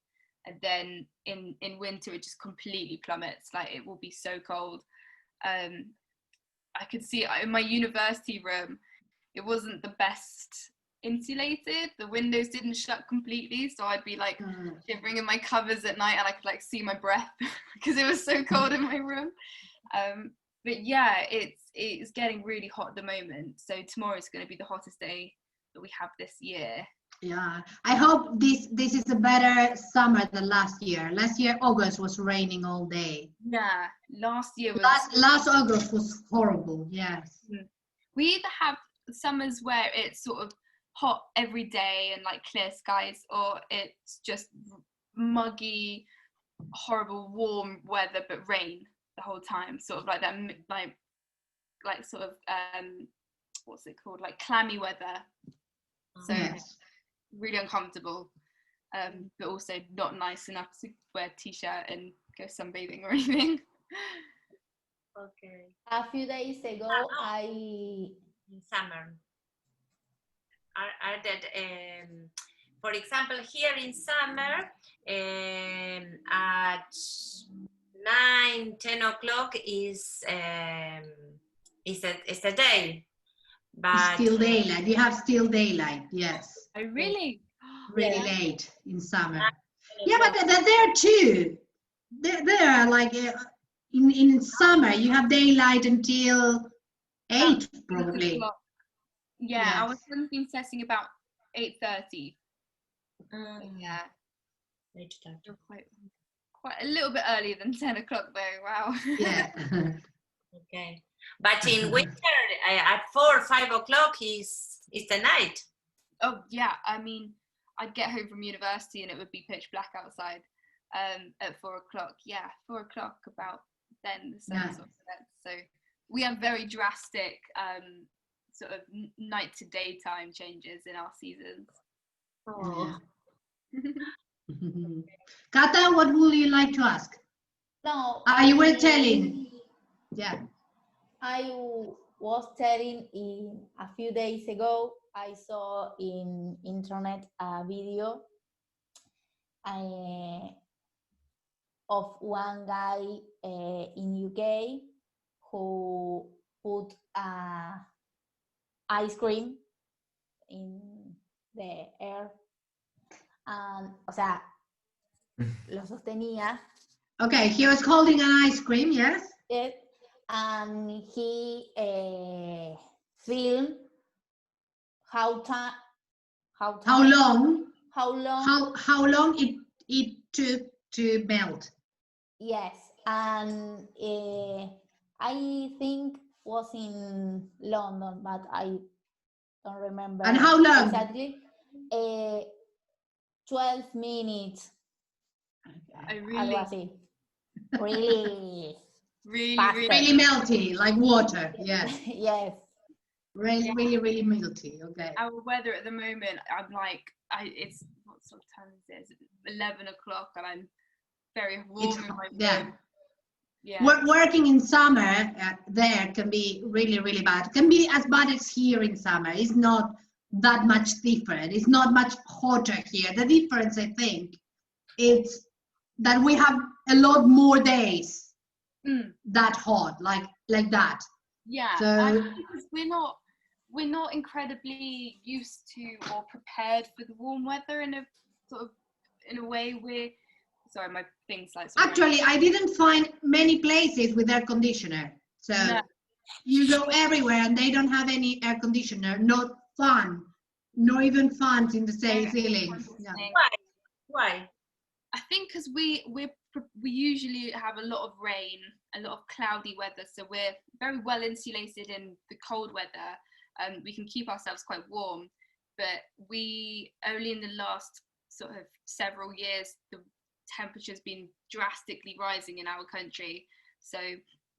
and then in winter it just completely plummets. Like it will be so cold. I could see in my university room, it wasn't the best insulated. The windows didn't shut completely, so I'd be like shivering in my covers at night, and I could like see my breath because it was so cold in my room. But yeah, it's getting really hot at the moment. So tomorrow is going to be the hottest day that we have this year. Yeah, I hope this is a better summer than last year. Last year August was raining all day. Yeah, last year was. Last August was horrible. Yes. We either have summers where it's sort of hot every day and like clear skies, or it's just muggy, horrible, warm weather but rain the whole time. Sort of like that, like sort of what's it called? Like clammy weather. So Yes. really uncomfortable, but also not nice enough to wear a t-shirt and go sunbathing or anything. Okay. A few days ago, In summer. Are that, for example, here in summer, at 9, 10 o'clock is a day, It's but still daylight. You have still daylight. Yes. Oh really? Really Yeah. late in summer. Yeah, but there too. There are like in summer you have daylight until 8 probably. Yeah, I was Yes. thinking setting about 8:30. Yeah, you're quite a little bit earlier than 10 o'clock though. Wow. Yeah. okay. But in winter, at 4, 5 o'clock is the night. Oh yeah, I mean, I'd get home from university and it would be pitch black outside at 4 o'clock. Yeah, 4 o'clock about then the sun Yeah. sort of sets. So we have very drastic sort of night to daytime changes in our seasons. Oh. Kata, what would you like to ask? no, You were telling. Yeah. I was telling in a few days ago, I saw in internet a video of one guy in UK who put ice cream in the air, and, o sea, lo sostenía, Okay, he was holding an ice cream, yes? it, and he filmed how long How long it took to melt? yes, and I think was in London, but I don't remember. And how long? Exactly. 12 minutes. I Algo really, así. Really really, faster. really, Really melty, like water. Yes. Yes. Really melty. Okay. our weather at the moment, I'm like, it's, what sort of time is it? It's 11 o'clock and I'm very warm in my room. Yeah. Working in summer there can be really bad. Can be as bad as here in summer. It's not that much different. It's not much hotter here. The difference, I think, is that we have a lot more days that hot, like that. Yeah, So and because we're not incredibly used to or prepared for the warm weather in a sort of, in a way we're, sorry, my thing's like. actually, I didn't find many places with air conditioner. So No. you go everywhere and they don't have any air conditioner, not not even fans in the same ceilings. Yeah. Why? I think because we usually have a lot of rain, a lot of cloudy weather, so we're very well insulated in the cold weather. We can keep ourselves quite warm, but we only in the last sort of several years the temperature's been drastically rising in our country, so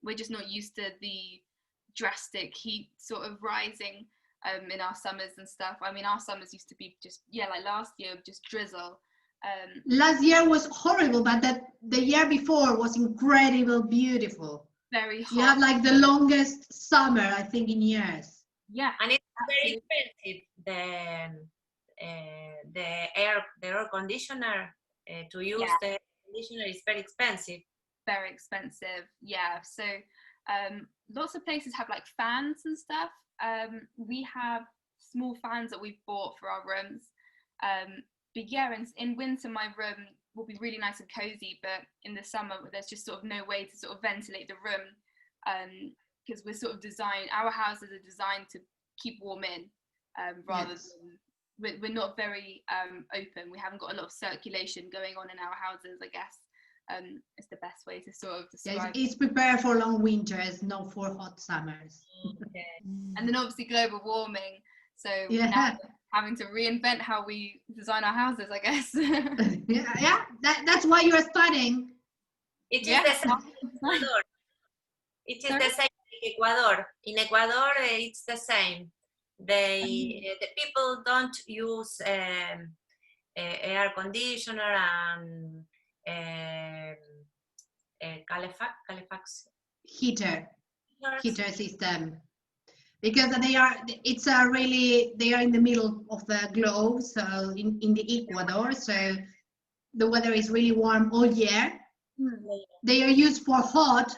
we're just not used to the drastic heat sort of rising in our summers and stuff. I mean, our summers used to be just, yeah, like last year, just drizzle. Last year was horrible, but the year before was incredible, beautiful. Very hot. You have like the longest summer, I think, in years. Yeah, And it's very expensive. The air conditioner to use the air conditioner is very expensive. very expensive. Yeah, so lots of places have like fans and stuff. We have small fans that we've bought for our rooms. But yeah, in winter my room will be really nice and cozy, but in the summer there's just sort of no way to sort of ventilate the room, because we're sort of designed, our houses are designed to keep warm in rather than we're not very open. We haven't got a lot of circulation going on in our houses, I guess. It's the best way to sort of Yeah, describe. it's prepared for long winters, not for hot summers. Okay. And then obviously global warming. So Yeah. now we're having to reinvent how we design our houses, I guess. Yeah, that's why you're studying. It is Yeah. the same in Ecuador. It is the same in Ecuador. In Ecuador, it's the same. The people don't use air conditioner and calefaction. Heater system, because they are in the middle of the globe, so in the Ecuador, so the weather is really warm all year. They are used for hot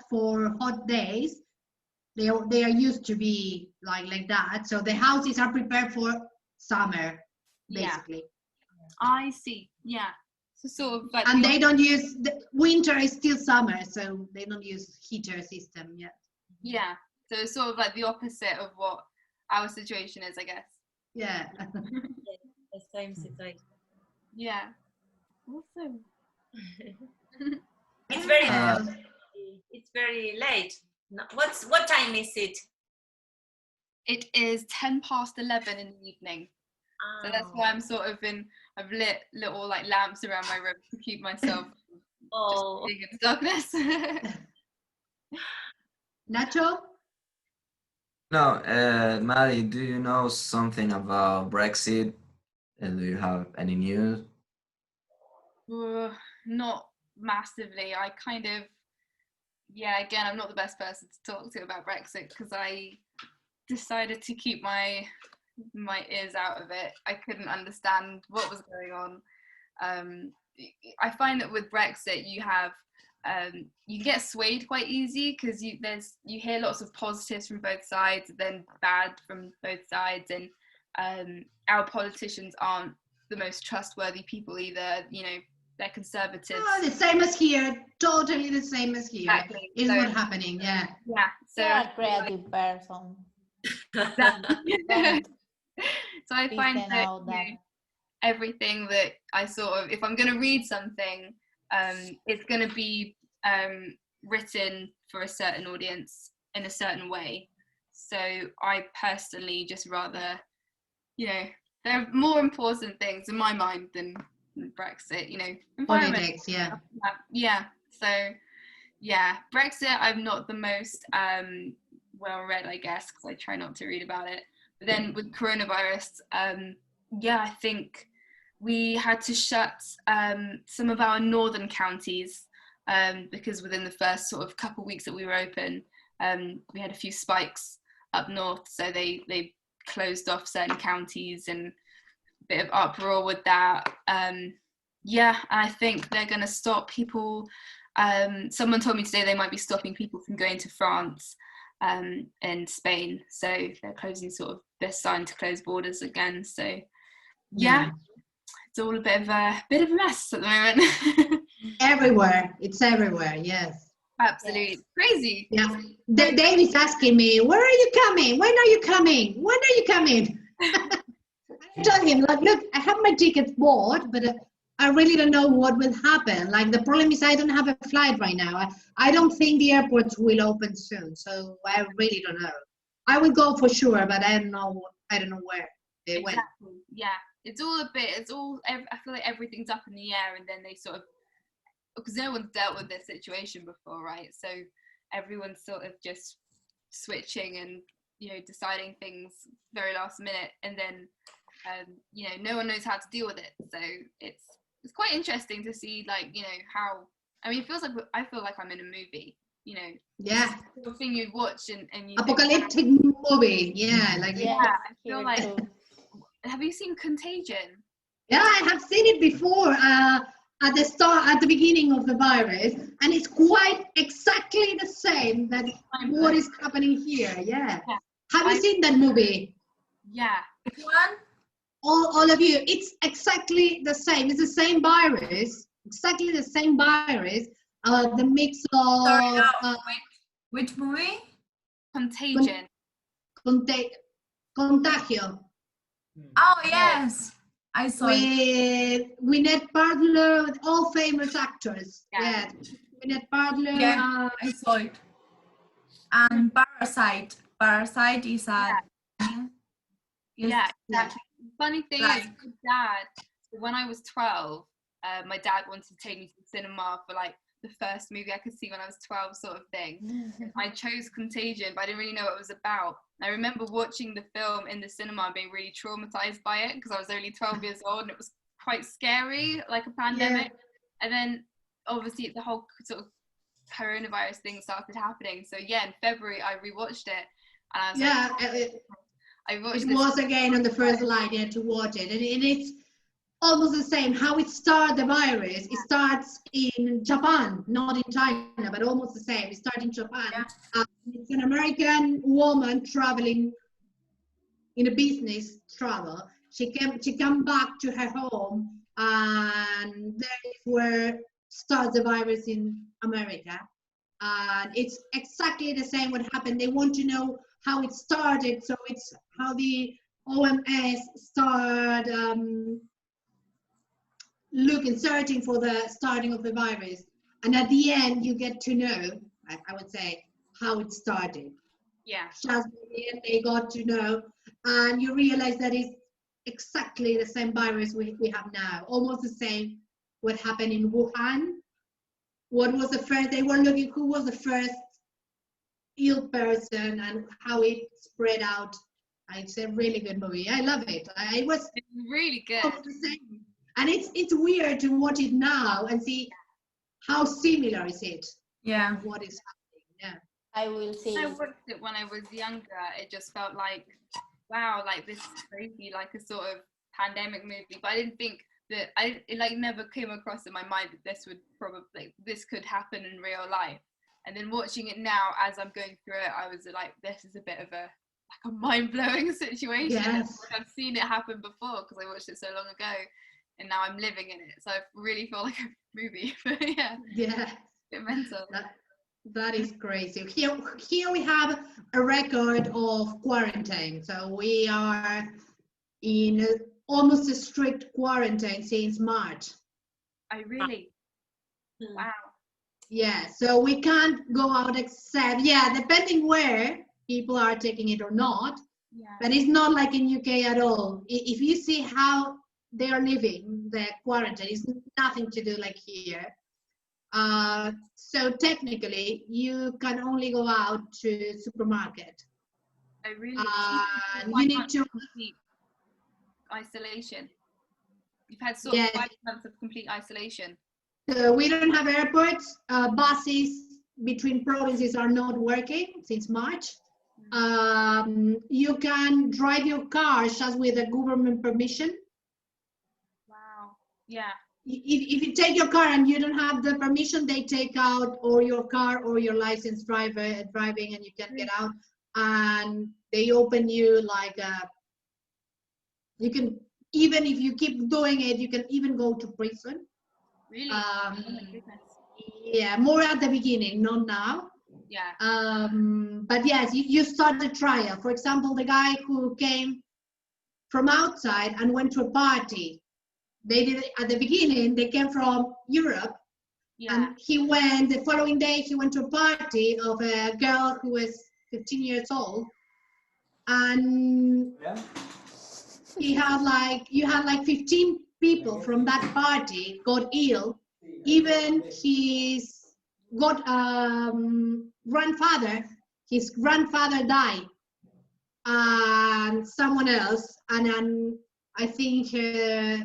days. They are used to be like that, so the houses are prepared for summer, basically. I see. Yeah. So sort of like. And they don't use winter is still summer, so they don't use heater system yet. Yeah. So it's sort of like the opposite of what our situation is, I guess. Yeah. The same situation. Yeah. Awesome. It's very late. No, what time is it? It is 11:10 in the evening. So that's why I'm sort of I've lit little like lamps around my room to keep myself just being in the darkness. Nacho? No, Maddie, do you know something about Brexit? And do you have any news? Not massively. I kind of, again, I'm not the best person to talk to about Brexit because I decided to keep my ears out of it. I couldn't understand what was going on. I find that with Brexit, you have you get swayed quite easy because you hear lots of positives from both sides, then bad from both sides, and our politicians aren't the most trustworthy people either. You know, they're conservatives. Oh, the same as here. Totally the same as here. Exactly. Is So- what's happening. Yeah. Yeah. So You're a creative person. so I find Listen that, out that. everything that I sort of, if I'm going to read something, it's going to be written for a certain audience in a certain way. So I personally just rather, there are more important things in my mind than Brexit, environment. Politics, yeah. Yeah. So, Brexit, I'm not the most well-read, I guess, because I try not to read about it. But then with coronavirus, I think we had to shut some of our northern counties because within the first sort of couple of weeks that we were open, we had a few spikes up north. So they closed off certain counties and a bit of uproar with that. And I think they're going to stop people. Someone told me today they might be stopping people from going to France and Spain. So they're closing they're starting to close borders again. So it's all a bit of a mess at the moment. Everywhere. It's everywhere. Yes. Absolutely. Yes. Crazy. Yeah. Dave is asking me, when are you coming? When are you coming? When are you coming? I told him, look, I have my tickets bought, but I really don't know what will happen. Like, the problem is I don't have a flight right now. I don't think the airports will open soon, so I really don't know. I will go for sure, but I don't know where they went. Exactly. Yeah. It's all I feel like everything's up in the air, and then they sort of, because no one's dealt with this situation before, right? So everyone's sort of just switching and, deciding things very last minute, and then, no one knows how to deal with it. So it's quite interesting to see, how, it feels like, I feel like I'm in a movie, Yeah. the thing you watch and you Apocalyptic movie. Yeah. I feel here like, too. have you seen Contagion? Yeah, I have seen it before at the beginning of the virus, and it's quite exactly the same that what is happening here. Yeah. Have you seen that movie? Yeah. Which one? All of you, it's exactly the same. It's the same virus, exactly the same virus. The mix of Sorry, no. Which movie? Contagion. Contagio. Oh yes, I saw it. with Gwyneth Paltrow, with all famous actors. Yeah. Yeah, Gwyneth Paltrow. Yeah, I saw it. And Parasite. Parasite is a Yeah, Yeah. exactly. Funny thing is, Right. my dad, when I was 12, my dad wanted to take me to the cinema for like the first movie I could see when I was 12, sort of thing. I chose Contagion, but I didn't really know what it was about. I remember watching the film in the cinema and being really traumatized by it because I was only 12 years old and it was quite scary, like a pandemic. And then obviously the whole sort of coronavirus thing started happening. So yeah, in February I rewatched it and I was Yeah, I watched it this. was again on the first line. You had to watch it, and it's almost the same. How it started, the virus. It starts in Japan, not in China, but almost the same. It starts in Japan. It's an American woman traveling in a business travel. She come back to her home, and there is where starts the virus in America. And it's exactly the same what happened. They want to know how it started, so it's how the OMS start searching for the starting of the virus. And at the end, you get to know, I would say, how it started. Yeah. Just at the end, they got to know, and you realize that it's exactly the same virus we have now, almost the same what happened in Wuhan. What was the first, they were looking who was the first ill person and how it spread out. It's a really good movie. I love it. It was It's really good. almost the same. And it's weird to watch it now and see how similar is it. Yeah. What is happening. Yeah. I will see. I watched it when I was younger. It just felt like, wow, like this is crazy, like a sort of pandemic movie. But I didn't think that it like never came across in my mind that this could happen in real life. And then watching it now as I'm going through it, I was like, this is a bit of a mind-blowing situation. Yes. Like I've seen it happen before because I watched it so long ago, and now I'm living in it. So I really feel like a movie. But yeah, Yeah. mental. That is crazy. Here we have a record of quarantine. So we are in almost a strict quarantine since March. I really, wow. Yeah, so we can't go out except, depending where people are taking it or not. Yeah. But it's not like in UK at all. If you see how they are living, the quarantine is nothing to do like here. So technically, you can only go out to supermarket. I really. You need to. Complete isolation. You've had sort of 5 months of complete isolation. We don't have airports. Buses between provinces are not working since March. You can drive your car just with a government permission. Wow. Yeah. If you take your car and you don't have the permission, they take out or your car or your license driving, and you can get out. And they open you like you can, even if you keep doing it, you can even go to prison. Really? Oh my goodness. Yeah, more at the beginning, not now. Yeah. But yes, you start the trial. For example, the guy who came from outside and went to a party, they did at the beginning, they came from Europe. Yeah. And he went, the following day, he went to a party of a girl who was 15 years old. And you had like 15 people from that party got ill. Even his grandfather died, and someone else, and then I think her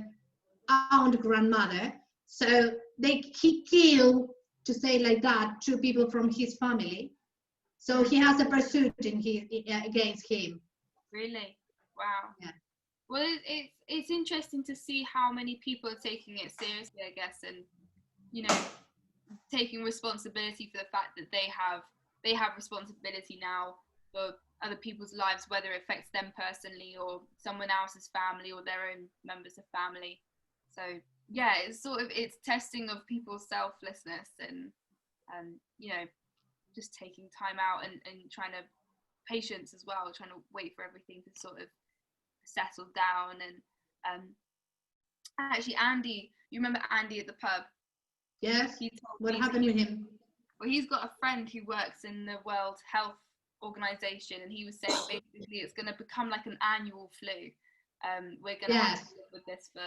aunt grandmother. So he killed, to say it like that, 2 people from his family. So he has a pursuit against him. Really? Wow. Yeah. Well, it's interesting to see how many people are taking it seriously, I guess, and taking responsibility for the fact that they have responsibility now for other people's lives, whether it affects them personally or someone else's family or their own members of family. So yeah, it's testing of people's selflessness and just taking time out and trying to patience as well, trying to wait for everything to sort of settled down. And actually, Andy, you remember Andy at the pub? Yes. He told What me happened to him? Well, he's got a friend who works in the World Health Organization, and he was saying basically it's going to become like an annual flu. We're going to have to live with this for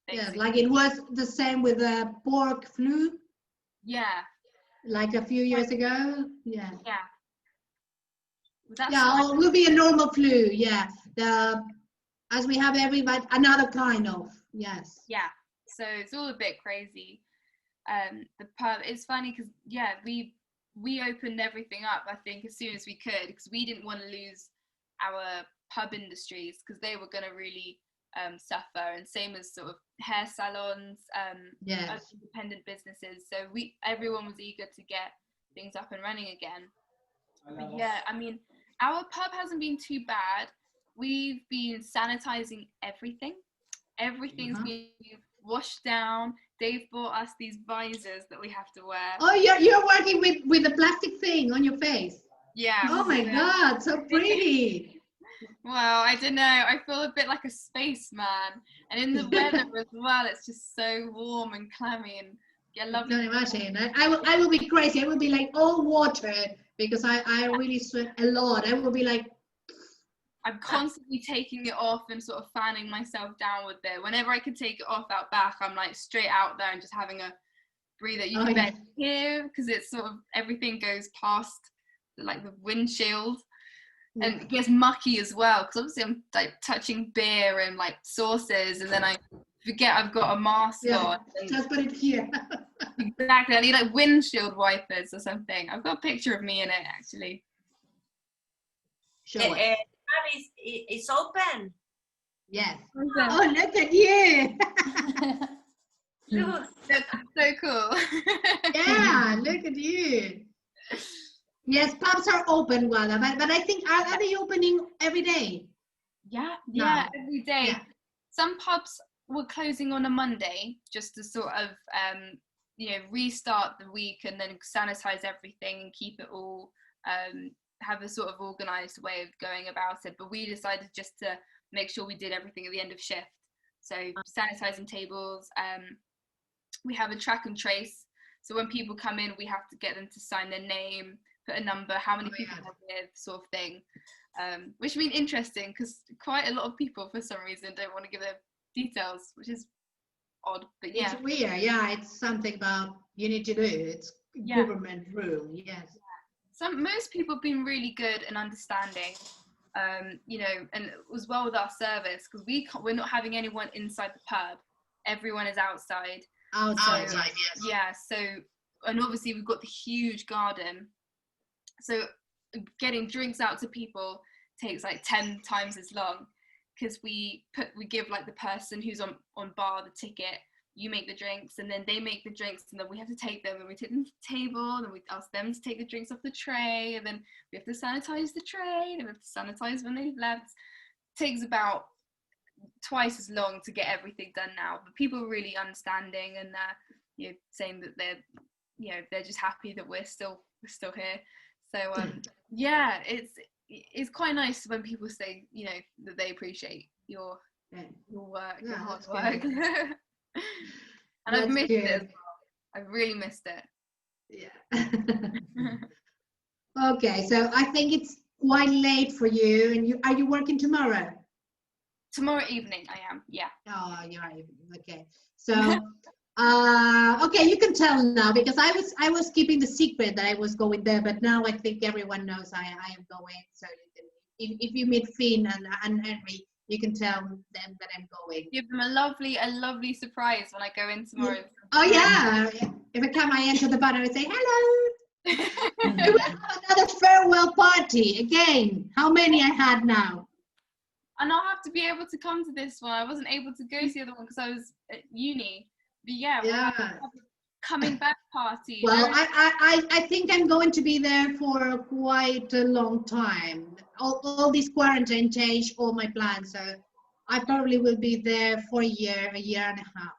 Yes, basically. like it was the same with the pork flu, Yeah, like a few years ago. Yeah. yeah. That's Yeah, why- it will be a normal flu. Yeah. As we have everybody, another kind of. Yes. yeah. So it's all a bit crazy. The pub, it's funny because yeah, we opened everything up, I think, as soon as we could, because we didn't want to lose our pub industries, because they were going to really suffer, and same as sort of hair salons, Yes. other independent businesses. So everyone was eager to get things up and running again. But yeah, I mean, our pub hasn't been too bad. We've been sanitizing everything. Everything's been washed down. They've bought us these visors that we have to wear. Oh, you're working with the plastic thing on your face. Yeah. Oh my God, so pretty. Well, I don't know. I feel a bit like a spaceman. And in the weather as well, it's just so warm and clammy, and yeah, lovely. Don't imagine. I will be crazy. I will be like all water because I really sweat a lot. I will be like, I'm constantly taking it off and sort of fanning myself down with it. Whenever I can take it off out back, I'm like straight out there and just having a breather. You can bet here, because it's sort of everything goes past like the windshield, and it gets mucky as well, because obviously I'm like touching beer and like sauces, and then I forget I've got a mask on. Just put it here. Exactly. I need like windshield wipers or something. I've got a picture of me in it actually. Show it. It's open. Yes. Oh, look at you. Look. That's so cool. Yeah, look at you. Yes, pubs are open, Wala, but I think are they opening every day? Yeah, No. every day. Yeah. Some pubs were closing on a Monday just to sort of restart the week and then sanitize everything and keep it all have a sort of organized way of going about it. But we decided just to make sure we did everything at the end of shift. So sanitizing tables, we have a track and trace. So when people come in, we have to get them to sign their name, put a number, how many people they're with, sort of thing. Which has been interesting because quite a lot of people, for some reason, don't want to give their details, which is odd. But yeah, It's weird. Yeah, it's something about you need to do. It's government rule. Yes. Most people have been really good and understanding, and as well with our service, because we're not having anyone inside the pub. Everyone is outside. Outside, So, yes. Yeah, so, and obviously we've got the huge garden. So getting drinks out to people takes like 10 times as long, because we give like the person who's on bar the ticket, you make the drinks, and then they make the drinks, and then we have to take them, and we take them to the table, and then we ask them to take the drinks off the tray, and then we have to sanitize the tray, and we have to sanitize when they've left. It takes about twice as long to get everything done now, but people are really understanding, and saying that they're just happy that we're still here. So yeah, it's quite nice when people say that they appreciate your work, your hard work. And I've missed it as well. I've really missed it. Yeah. Okay, so I think it's quite late for you. And are you working tomorrow? Tomorrow evening, I am. Yeah. Oh, you're okay. So, okay, you can tell now, because I was keeping the secret that I was going there, but now I think everyone knows I am going. So if you meet Finn and Henry, you can tell them that I'm going. Give them a lovely surprise when I go in tomorrow. Oh yeah! Every time I enter the bar, I say hello. We will have another farewell party again. How many I had now? And I'll have to be able to come to this one. I wasn't able to go to the other one because I was at uni. But yeah, we'll have a coming back party. Well, I think I'm going to be there for quite a long time. All this quarantine changed all my plans, so I probably will be there for a year and a half,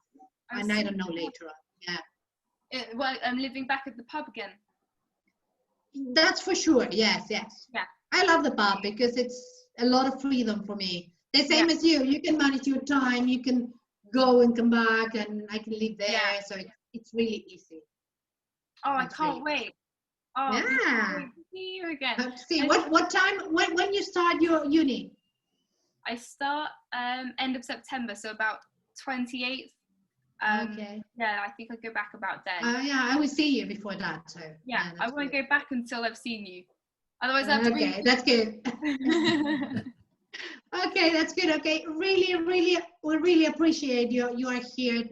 and I don't know later on. Yeah. Well, I'm living back at the pub again. That's for sure. Yes. Yeah. I love the pub because it's a lot of freedom for me. The same as you. You can manage your time. You can go and come back, and I can live there. Yeah. So it's really easy. Oh, I That's can't really- wait. Oh, it's Yeah. great to see you again. Have to see And- what time when you start your uni. I start end of September, so about 28th. Okay. Yeah, I think I go back about then. Yeah, I will see you before that. So yeah, I that's won't good. go back until I've seen you. Otherwise, I have to Okay, that's good. Okay, that's good. Okay, we really appreciate you are here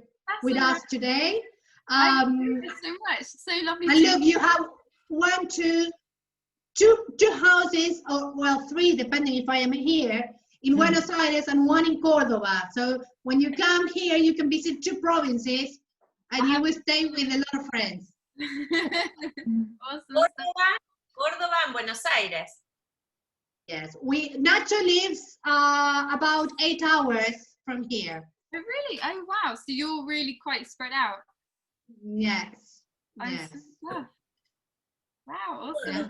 with us today. Thank you so much. So lovely And to look, you have two houses, or well, three, depending if I am here, in Buenos Aires and one in Cordoba. So when you come here, you can visit two provinces and you will stay with a lot of friends. Awesome. Córdoba and Buenos Aires. Yes, Nacho lives about 8 hours from here. Oh, really? Oh, wow. So you're really quite spread out. Yes, I'm yes. so glad. Wow, awesome. Yeah.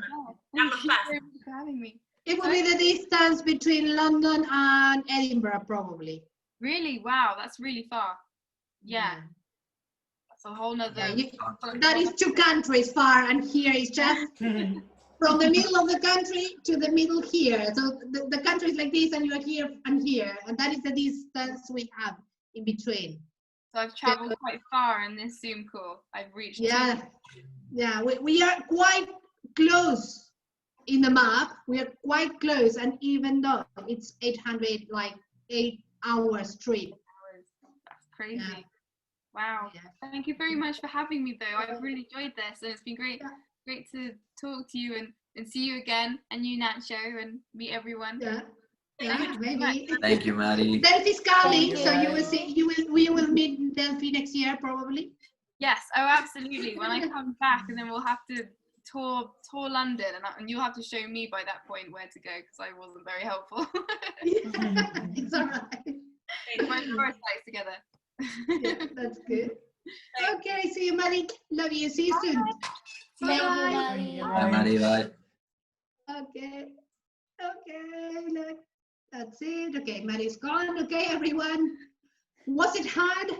Yeah. Thank you very much for having me. It will be the distance between London and Edinburgh, probably. Really? Wow, that's really far. Yeah, that's a whole nother. Yeah, that is 2 countries far, and here is just from the middle of the country to the middle here. So the country is like this, and you are here and here, and that is the distance we have in between. So I've traveled quite far in this Zoom call. I've reached. Yeah, yeah, we are quite close in the map. We are quite close, and even though it's 800, like 8 hours trip. That's crazy. Yeah. Wow. Yeah. Thank you very much for having me, though. I've really enjoyed this, and it's been great to talk to you and see you again, and you, Nacho, and meet everyone. Yeah, Thank yeah, you so maybe. Thank you, Maddie. Delphi's coming, Thank so you. you will see. We will meet Delphi next year, probably. Yes. Oh, absolutely. When I come back, and then we'll have to tour London, and you'll have to show me by that point where to go, because I wasn't very helpful. It's all right. My first night together. Yeah, that's good. Okay, see you, Malik. Love you. See you soon. Thank you, Bye. Maddie. Bye, Maddie. Bye. Okay. Okay, look. That's it. Okay, Maddie's gone. Okay, everyone. Was it hard?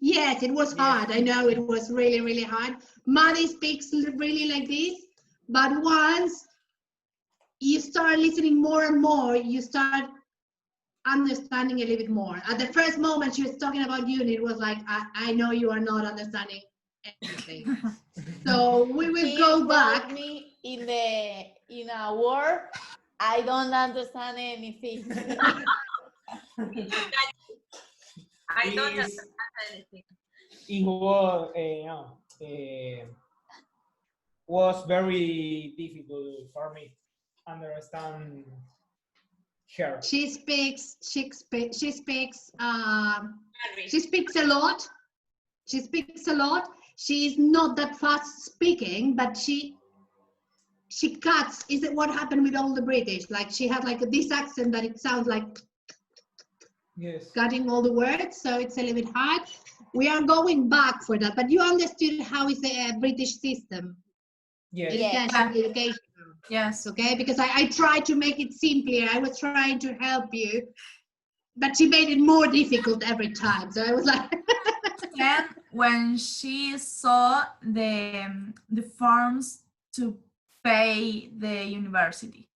Yes, it was hard. I know it was really, really hard. Maddie speaks really like this, but once you start listening more and more, you start understanding a little bit more. At the first moment she was talking about uni, it was like, I know you are not understanding anything. So we will He go told back. me in a word, I don't understand anything. I don't Is- understand anything. It was very difficult for me understand her. She speaks a lot. She speaks a lot. She's not that fast speaking, but she cuts. Is it what happened with all the British? Like she had like this accent that it sounds like Yes. cutting all the words, so it's a little bit hard. We are going back for that, but you understood how is the British system, Yes. education, Yes. okay? Because I tried to make it simpler. I was trying to help you, but she made it more difficult every time. So I was like, Then when she saw the forms to pay the university,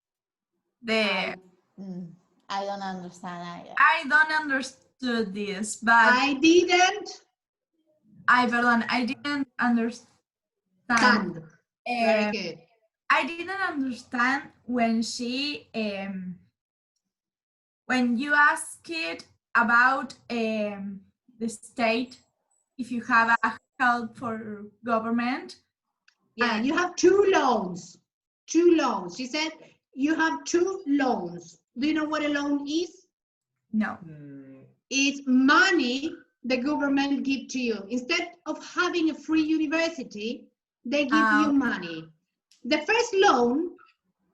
I don't understand either. I don't understood this, but I didn't I didn't understand. stand. Very Um, good. I didn't understand when when you asked it about the state, if you have a help for government. Yeah, you have 2 loans. 2 loans. She said you have 2 loans. Do you know what a loan is? No. It's money the government give to you. Instead of having a free university, they give you money. The first loan,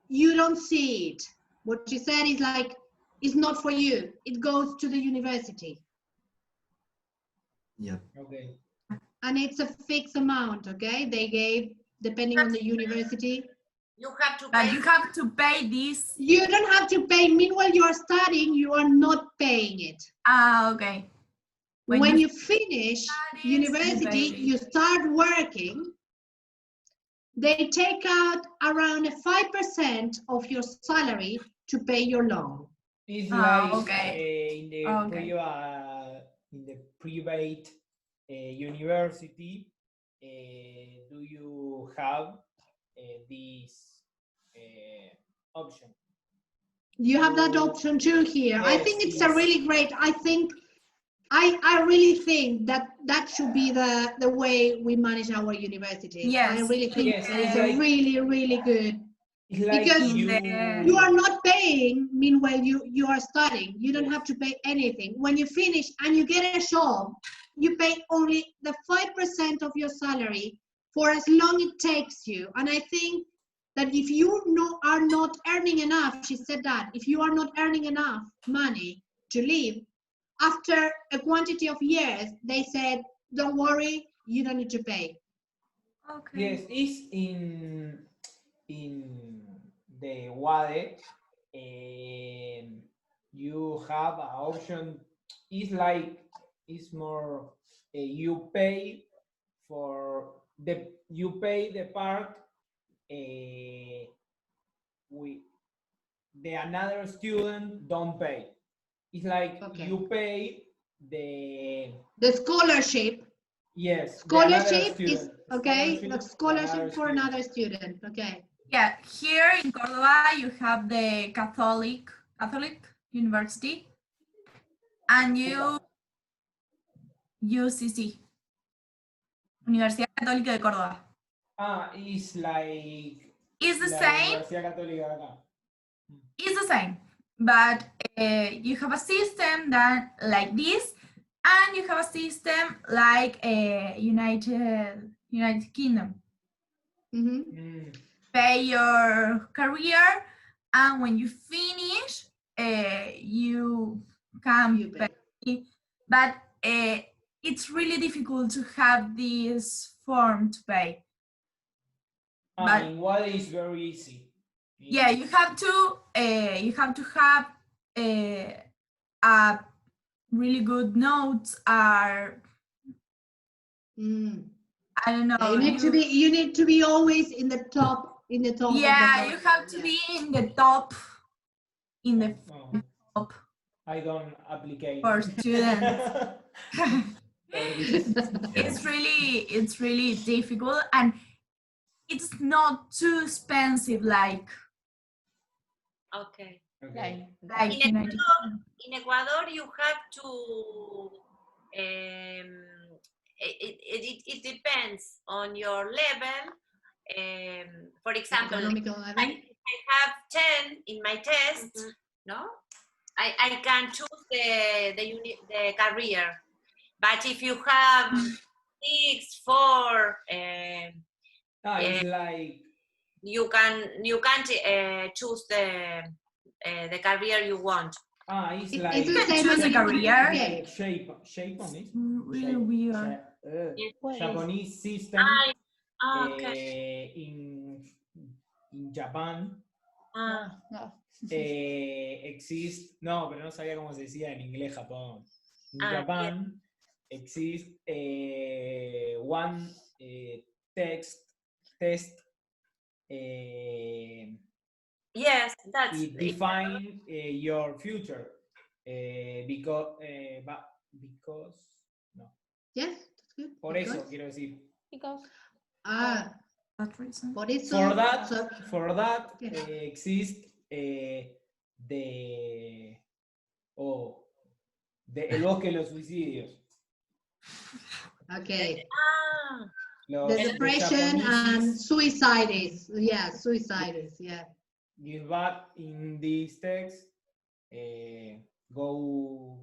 you don't see it. What she said is like, it's not for you. It goes to the university. Yep. Okay. And it's a fixed amount, okay? They gave, depending on the university, You have to But pay. you have to pay this. You don't have to pay. Meanwhile, you are studying, you are not paying it. Ah, okay. When you finish studies, you university, pay it. you start working, they take out around 5% of your salary to pay your loan. It's Ah, like okay. in the Okay. private university. Do you have this option? You have that option too here. I Yes, think it's a yes. really great, I really think that that should be the way we manage our universities. I Yes. really think Yes, that it's it's a like- really, really good. It's like Because You are not paying, meanwhile you are studying. You don't Yes. have to pay anything. When you finish and you get a job, you pay only the 5% of your salary for as long it takes you. And I think that if you are not earning enough, she said that, if you are not earning enough money to live, after a quantity of years, they said, don't worry, you don't need to pay. Okay. Yes, it's in the WADE. You have an option. It's more you pay the part with the another student don't pay. It's like Okay. you pay the The scholarship. yes the another Scholarship is, student. okay, the to scholarship for student. another student, okay. Yeah, here in Córdoba you have the Catholic University, and UCC, Universidad Católica de Córdoba. It's like It's the la same. Universidad Católica de acá. It's the same, but you have a system that like this, and you have a system like United Kingdom. Mhm. Pay your career, and when you finish, you can You pay. pay. But it's really difficult to have this form to pay. But- In WADE is very easy. Yeah, you have to have a really good notes. Are Mm. I don't know. Yeah, you need to be always in the top of Yeah, the you have to be in the top. In the Oh, top I don't applicate. for students. Sorry. It's really difficult, and it's not too expensive like Okay. Okay. like In United In Ecuador, you have to. It depends on your level. For example, economical level. I have 10 in my test. No, I can choose the career. But if you have 6, 4, It's like you can't choose the career you want. it's It's like the same choose as a the career. Okay. shape on it. really weird. Japanese system Okay. in Japan existe, no, pero no sabía cómo se decía en inglés Japón. In Japan existe one test Yes, that's it define your future because no, Yes, that's good. por That's eso good. quiero decir. Because That reason. Por eso. For that Yeah. exist el bosque de los suicidios. Okay. Los The depression and Japoneses suicides. Yeah, suicides. Yeah. give back in this text go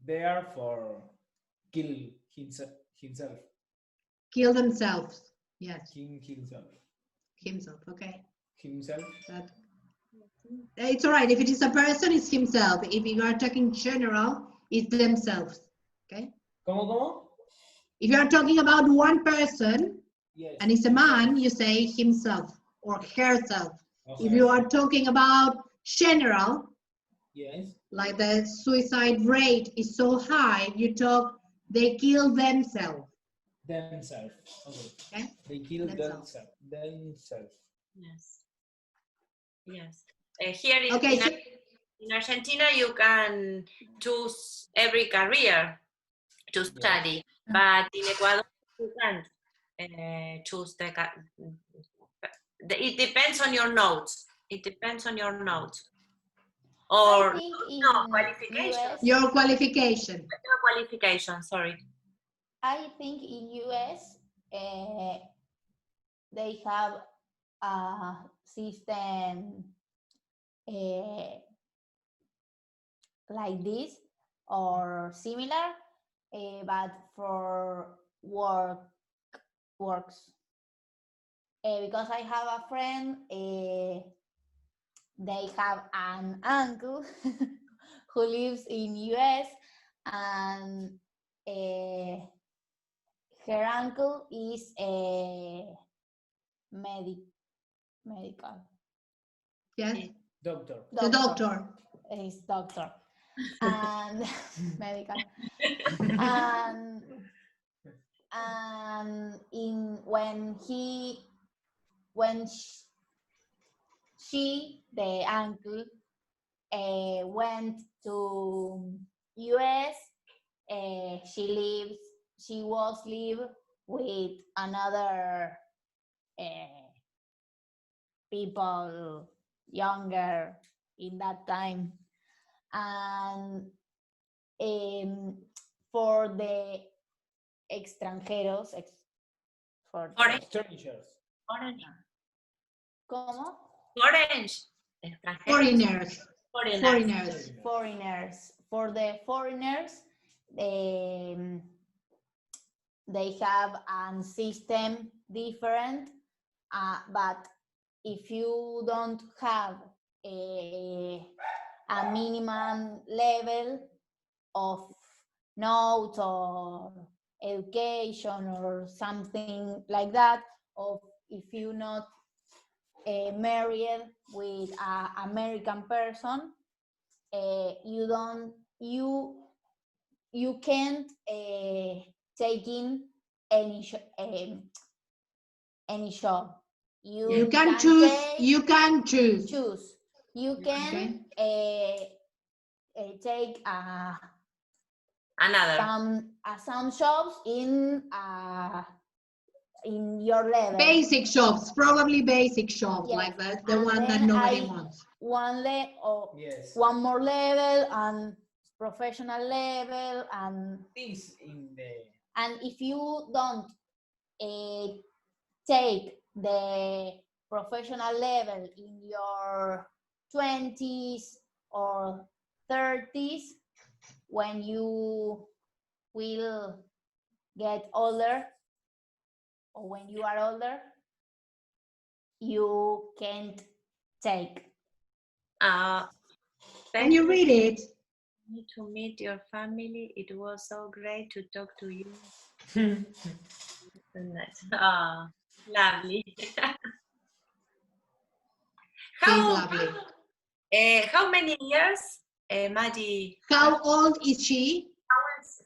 there for kill himself. Kill themselves. Yes, Himself. Okay. Himself. That, it's all right. If it is a person, it's himself. If you are talking general, it's themselves. Okay. ¿Cómo? If you are talking about one person Yes. and it's a man, you say himself. or herself. Okay. If you are talking about general, Yes. like the suicide rate is so high, you talk, they kill themselves. Themselves. Okay. Okay? They kill Themselves. themselves. Yes. Yes. Here Okay, in, so, in Argentina, you can choose every career to study, but in Ecuador, you can't choose it depends on your notes. It depends on your notes. Or I think in no, qualification. US, your qualification. Your qualification, sorry. I think in US, they have a system like this or similar, but for works. Because I have a friend, they have an uncle who lives in US, and her uncle is a medical Yes, Doctor. the doctor. He's doctor and medical and when she the uncle went to US, she was live with another people younger in that time, and for the extranjeros, for Orange. Strangers. Orange. ¿Cómo? Orange. Foreigners. Foreigners. Foreigners. For the foreigners, they have a system different, but if you don't have a minimum level of notes or education or something like that, or if you not married with an American person, you can't take in any job. You can choose. You can choose. You can take Another. some jobs in your level. Basic shops, probably basic shops, Yes. like the And one that then nobody wants. Yes. One more level and professional level, and This in the. and if you don't take the professional level in your 20s or 30s, when you will get older, or when you are older, you can't take. Can you read it? To meet your family. It was so great to talk to you. Lovely. Lovely. How many years, Maggie? How old is she?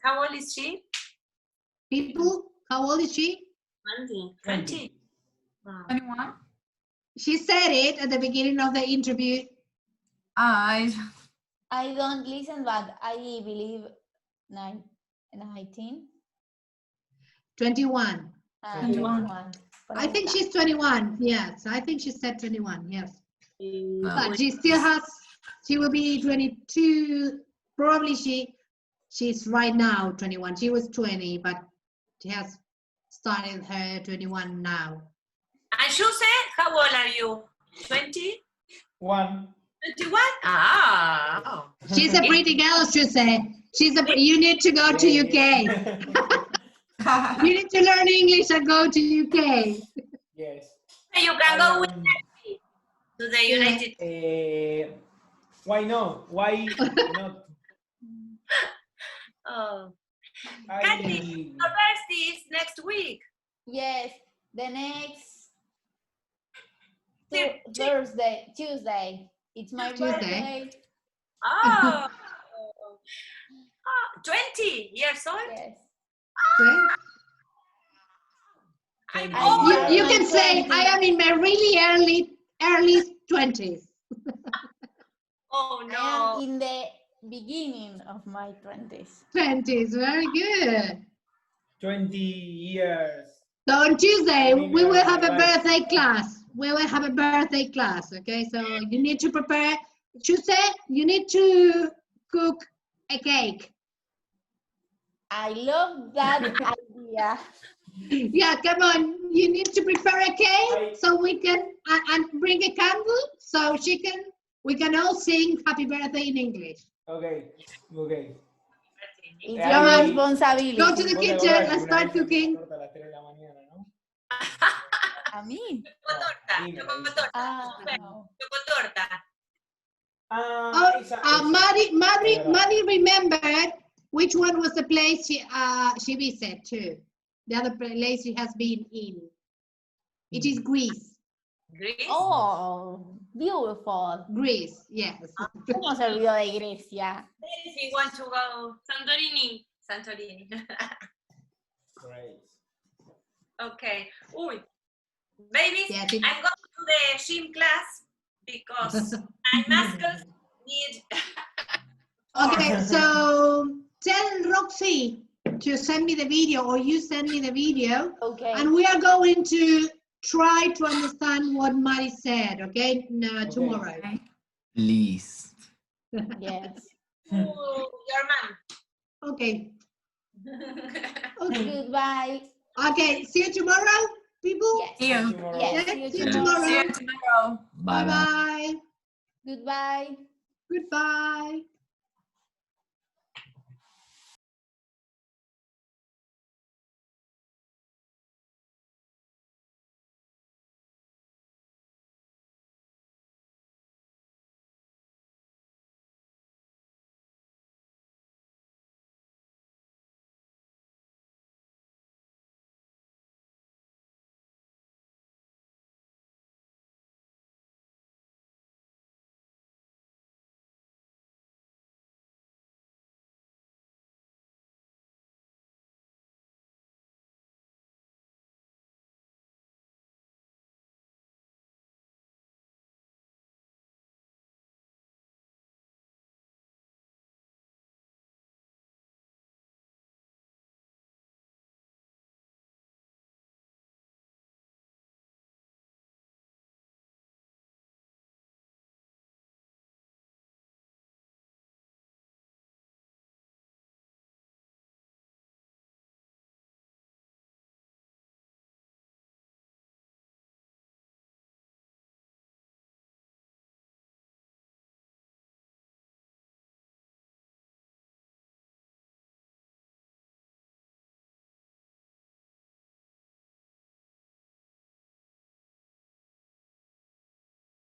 How old is she? People, how old is she? 20. 21? She said it at the beginning of the interview. I don't listen, but I believe 19. 21. 21. I think she's 21. Yes, I think she said 21. Yes. But she still has, she will be 22. Probably she's right now 21. She was 20, but she has started her 21 now. And Jose, how old are you? 20? 1. 21? Ah. She's a pretty girl, Jose. You need to go to UK. You need to learn English and go to UK. Yes. You can go with me to the United States. Why not? Why not? Oh. Candy, university is next week. Yes, the next Tuesday. It's my Tuesday. birthday. Oh, 20 years old? Yes. Okay. I'm I- old. You my can say 20s. I am in my really early 20s. Oh I am no. in the beginning of my 20s. 20s, very good. 20 years. So on Tuesday, I mean, we will have a right. birthday class. We will have a birthday class, okay? So you need to prepare, Tuesday, you need to cook a cake. I love that idea. Yeah, come on, you need to prepare a cake so we can, and bring a candle so we can all sing happy birthday in English. Okay. It's Yeah, your I- responsibility. Go to the Vos te kitchen acordás que and una start vez hice cooking. torta a las 3 de la mañana, ¿no? A mí. Chocotorta, Dime, chocotorta, Ah, no. chocotorta. Oh, Esa. Maddie remembered which one was the place she visited too. The other place she has been in. It is Greece. Greece? Oh, beautiful. Greece, yes. ¿Cómo se olvidó de Grecia? If you want to go Santorini. Santorini. Great. Okay. Uy. Babies, Yes, I'm going to the gym class because my muscles need. Okay, so tell Roxy to send me the video, or you send me the video, Okay. and we are going to try to understand what Maddie said, okay? Tomorrow. Please. Yes. Ooh, your mom. Okay. Okay. Goodbye. Okay, see you tomorrow, people. Yes. See you. Tomorrow. Yes. Yeah, See you see you tomorrow. See tomorrow. you tomorrow. Bye bye. Bye-bye. Goodbye. Goodbye.